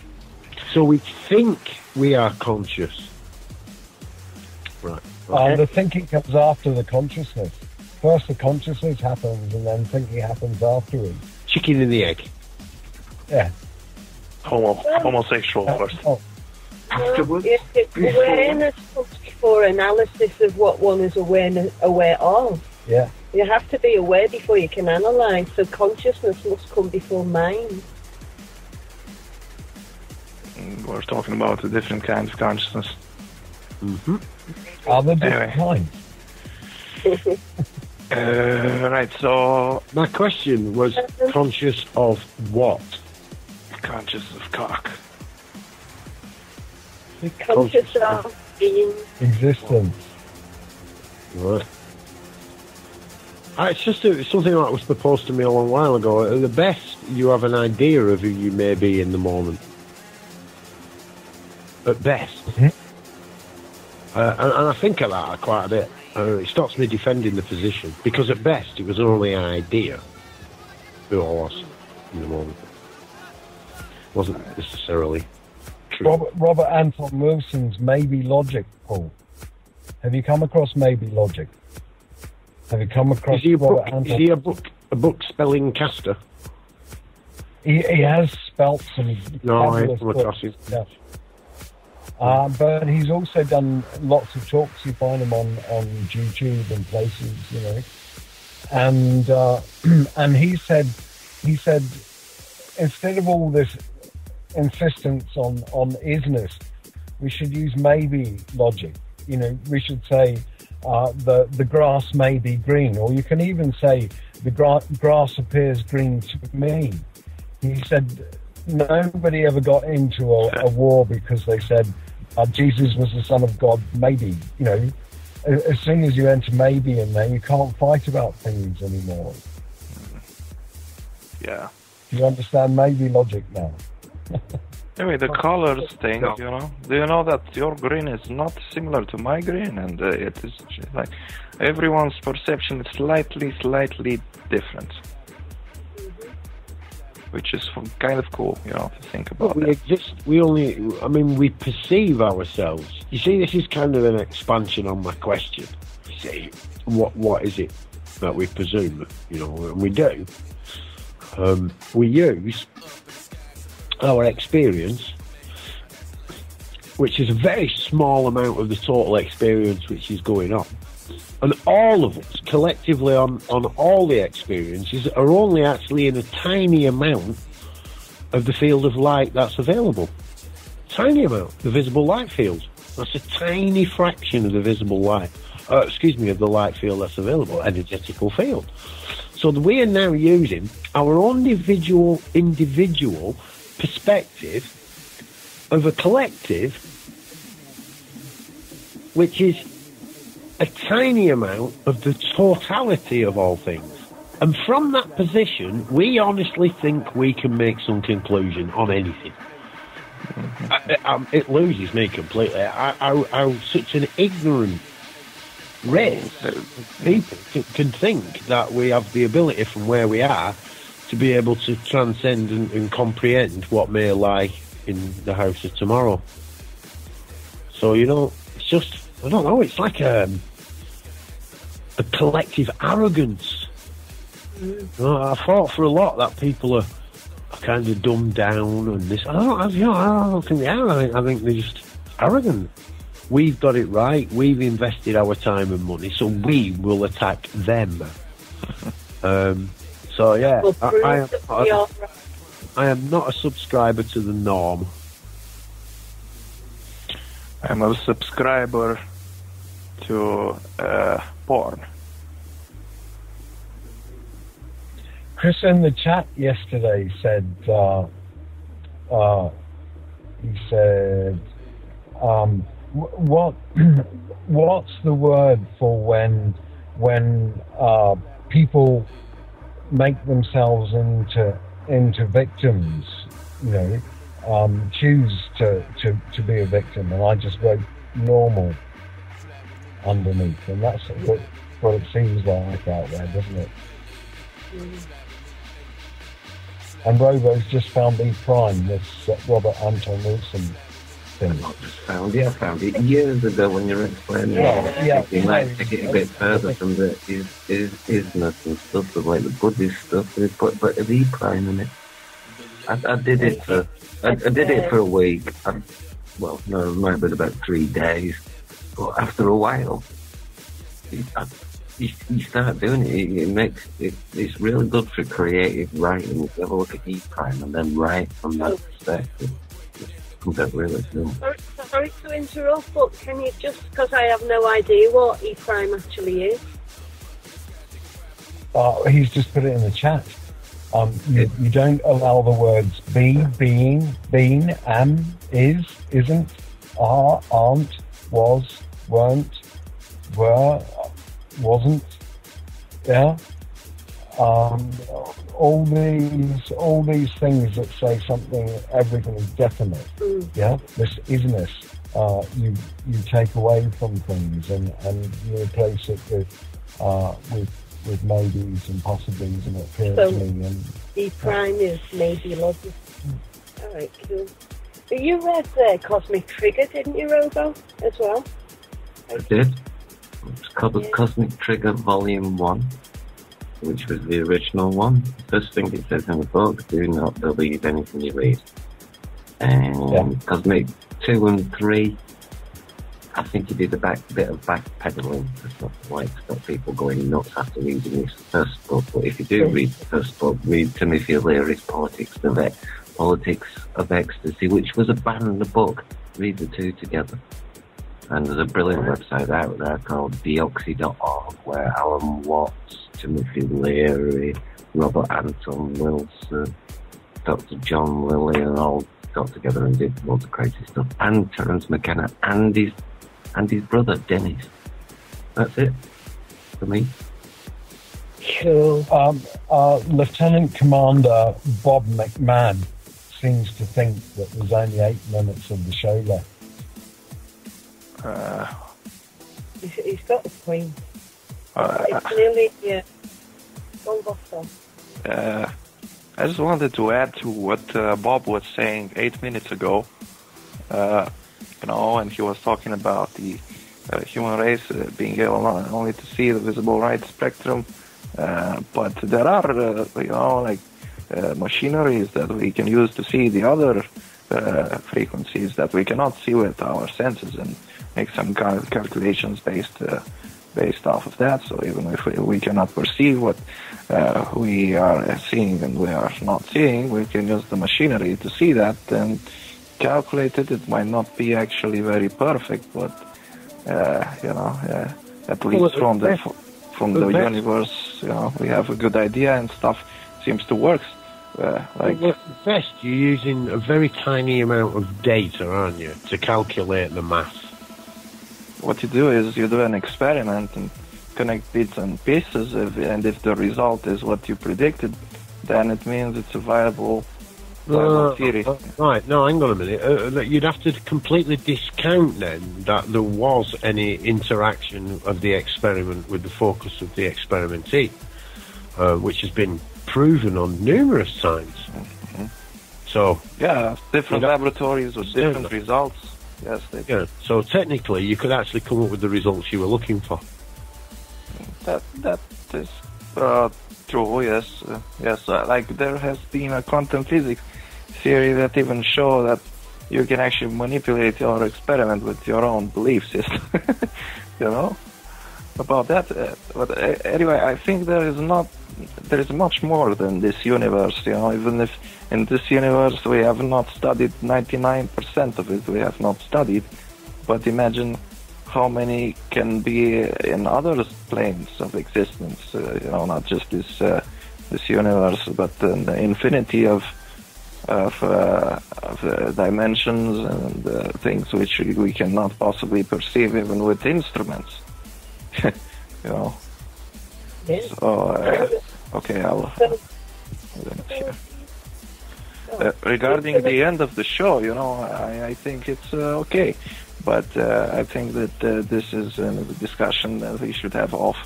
So we think we are conscious. Right. Okay. The thinking comes after the consciousness. First the consciousness happens, and then thinking happens afterwards. Chicken and the egg. Yeah. Homosexual first. Oh, awareness comes before analysis of what one is aware of. yeah. You have to be aware before you can analyse, so consciousness must come before mind. We're talking about a different kind of consciousness. Mm-hmm. Are there different Anyway. kinds? Right, so My question was conscious of what? conscious of cock. Conscious of being. Existence. Right. It's just something that was proposed to me a long while ago. At the best, you have an idea of who you may be in the moment. At best. Mm-hmm. And I think of that quite a bit. It stops me defending the position, because at best it was only an idea who I was in the moment. It wasn't necessarily true. Robert Anton Wilson's Maybe Logic, Paul. Have you come across Maybe Logic? Have you come across Is he Robert Anton? is he a book spelling caster? He has spelt some No, I fabulous come books. across him. Yeah. But he's also done lots of talks. You find him on YouTube and places, you know. And he said instead of all this insistence on isness, we should use maybe logic. You know, we should say the grass may be green, or you can even say the grass appears green to me. He said nobody ever got into a war because they said Jesus was the Son of God, maybe. You know, as soon as you enter maybe in there, you can't fight about things anymore. Yeah. You understand maybe logic now? Anyway, the colors thing, you know. Do you know that your green is not similar to my green? And it is like everyone's perception is slightly different. Which is kind of cool, you know, to think about. We exist, we perceive ourselves. You see, this is kind of an expansion on my question. You see, what is it that we presume, you know, and we do? We use our experience, which is a very small amount of the total experience which is going on. And all of us, collectively on all the experiences, are only actually in a tiny amount of the field of light that's available. Tiny amount, the visible light field. That's a tiny fraction of the visible light, of the light field that's available, energetical field. So we are now using our own individual perspective of a collective, which is a tiny amount of the totality of all things. And from that position, we honestly think we can make some conclusion on anything. It loses me completely. How such an ignorant race of people can think that we have the ability from where we are to be able to transcend and comprehend what may lie in the house of tomorrow. So, you know, it's just, I don't know, it's like a collective arrogance. You know, I thought for a lot that people are kind of dumbed down and this. I don't think they are. I think they're just arrogant. We've got it right. We've invested our time and money, so we will attack them. So yeah, I am not a subscriber to the norm. I'm a subscriber to porn. Chris in the chat yesterday said, he said, what's the word for when people make themselves into victims, you know, choose to be a victim, and I just wrote normal underneath, and that's what it seems like out there, doesn't it? And Robo's just found E Prime, this Robert Anton Wilson thing. I just found it. I found it years ago when you were explaining Yeah. it. You might take it a bit further from the isness and stuff, the like the Buddhist stuff. They put of E Prime in it. I did it for a week. Well, no, it might have been about 3 days. But after a while, you start doing it. It's really good for creative writing. If you have a look at E Prime and then write from that perspective, it comes out really cool. Sorry to interrupt, but can you just, because I have no idea what E Prime actually is. He's just put it in the chat. You don't allow the words be, being, been, am, is, isn't, are, aren't, was, weren't, were, wasn't, yeah. All these things that say something, everything is definite. Yeah, this isness. You take away from things and you replace it with maybes and possibilities, and it appears to me. And E Prime is maybe logic. All right, cool. You read Cosmic Trigger, didn't you, Robo, as well? I did. It's called Cosmic Trigger Volume 1, which was the original one. First thing it says in the book, do not believe anything you read. And Cosmic 2 and 3, I think he did a bit of backpedaling to stop people going nuts after reading his first book. But if you do read the first book, read Timothy Leary's Politics of Ecstasy, which was a banned book. Read the two together. And there's a brilliant website out there called deoxy.org where Alan Watts, Timothy Leary, Robert Anton Wilson, Dr. John Lilly, and all got together and did loads of crazy stuff. And Terence McKenna and his brother Dennis. That's it for me. Cool. Lieutenant Commander Bob McMahon seems to think that there's only 8 minutes of the show left. He's got a point. It's nearly I just wanted to add to what Bob was saying 8 minutes ago. And he was talking about the human race being able not only to see the visible light spectrum, but there are, machineries that we can use to see the other frequencies that we cannot see with our senses, and make some kind of calculations based off of that. So even if we cannot perceive what we are seeing and we are not seeing, we can use the machinery to see that and calculate it. It might not be actually very perfect, but at least from the universe, we have a good idea and stuff seems to work. Best, you're using a very tiny amount of data, aren't you, to calculate the math? What you do is you do an experiment and connect bits and pieces, and if the result is what you predicted, then it means it's a viable theory. Right, no, hang on a minute. You'd have to completely discount then that there was any interaction of the experiment with the focus of the experimentee, which has been proven on numerous times. Mm-hmm. So different laboratories with different results. Yes, so technically you could actually come up with the results you were looking for. That is true. Yes, like there has been a quantum physics theory that even show that you can actually manipulate your experiment with your own belief system. About that. But anyway, I think there is much more than this universe. Even if in this universe we have not studied 99% of it, we have not studied. But imagine how many can be in other planes of existence. Not just this universe, but the infinity of dimensions and things which we cannot possibly perceive even with instruments. So, okay, regarding the end of the show, I think it's okay, but I think that this is a discussion that we should have off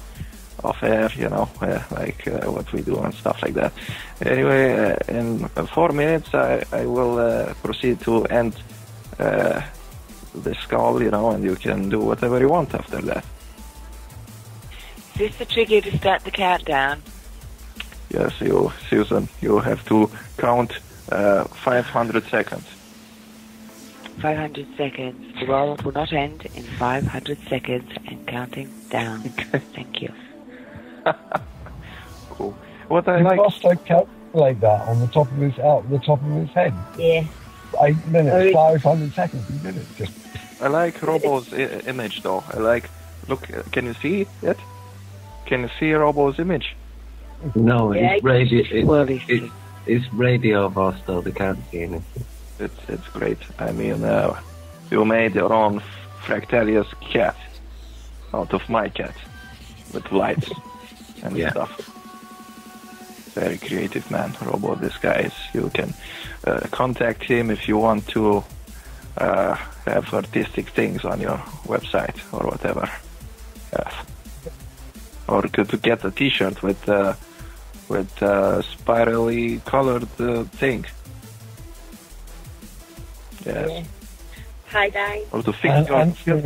off air, like what we do and stuff like that. Anyway, in 4 minutes, I will proceed to end this call, and you can do whatever you want after that. Is this the trigger to start the countdown? Yes, Susan, you have to count 500 seconds. 500 seconds. The world will not end in 500 seconds and counting down. Thank you. Cool. What I Did like... Vosto calculate that on the top of his head? Yeah. 8 minutes, 500 seconds. He did it. Just I like Robo's image, though. Look, can you see it? Can you see Robo's image? No, Yeah, it's radio. Well, It's radio, Vosto. They can't see anything. It's great. I mean, you made your own Fractalius cat out of my cat with lights and stuff. Very creative man, Robo. This guy is. You can contact him if you want to have artistic things on your website or whatever. Or to get a T-shirt with spirally colored thing. Yes. Yeah. Hi, Dave. Or to fix your... Anthony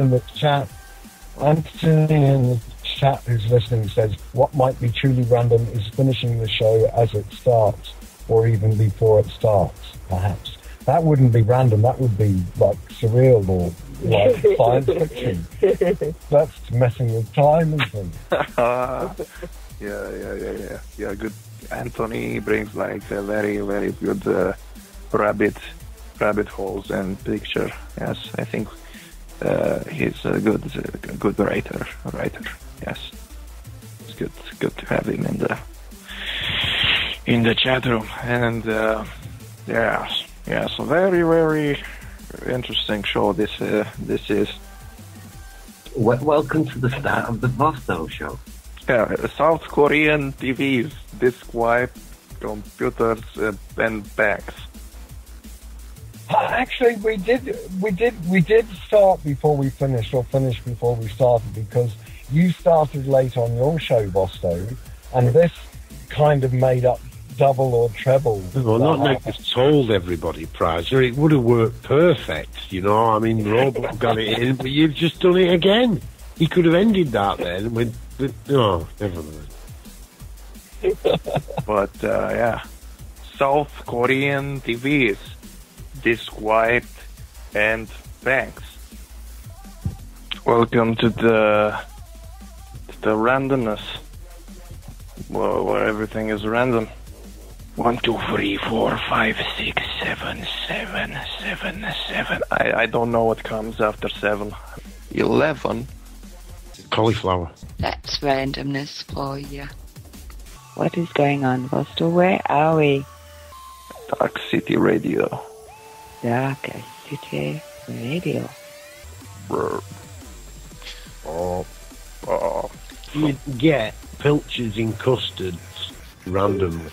in the chat who's listening says, what might be truly random is finishing the show as it starts, or even before it starts, perhaps. That wouldn't be random, that would be like surreal or like science fiction. That's messing with time and things. Yeah, good. Anthony brings like a very, very good rabbit holes and picture. Yes, I think he's a good writer. Yes, it's good to have him in the chat room. And so very, very interesting show. This is. Welcome to the start of the Vosto show. Yeah, South Korean TVs, disk wipe, computers, and bags. Actually, we did start before we finished, or finish before we started, because you started late on your show, Vosto, and this kind of made up double or treble. Well, not like you've told everybody, Prizer. It would have worked perfect, I mean, Robot got it in, but you've just done it again. He could have ended that then with never mind. But, South Korean TVs, disk wiped, and banks. Welcome to the randomness, where everything is random. 1, 2, 3, 4, 5, 6, 7, 7, 7, 7. I don't know what comes after 7. 11. Cauliflower. That's randomness for you. What is going on, Vostok? Where are we? Darkcity Radio. Darkcity Radio. You get pilchards in custards randomly.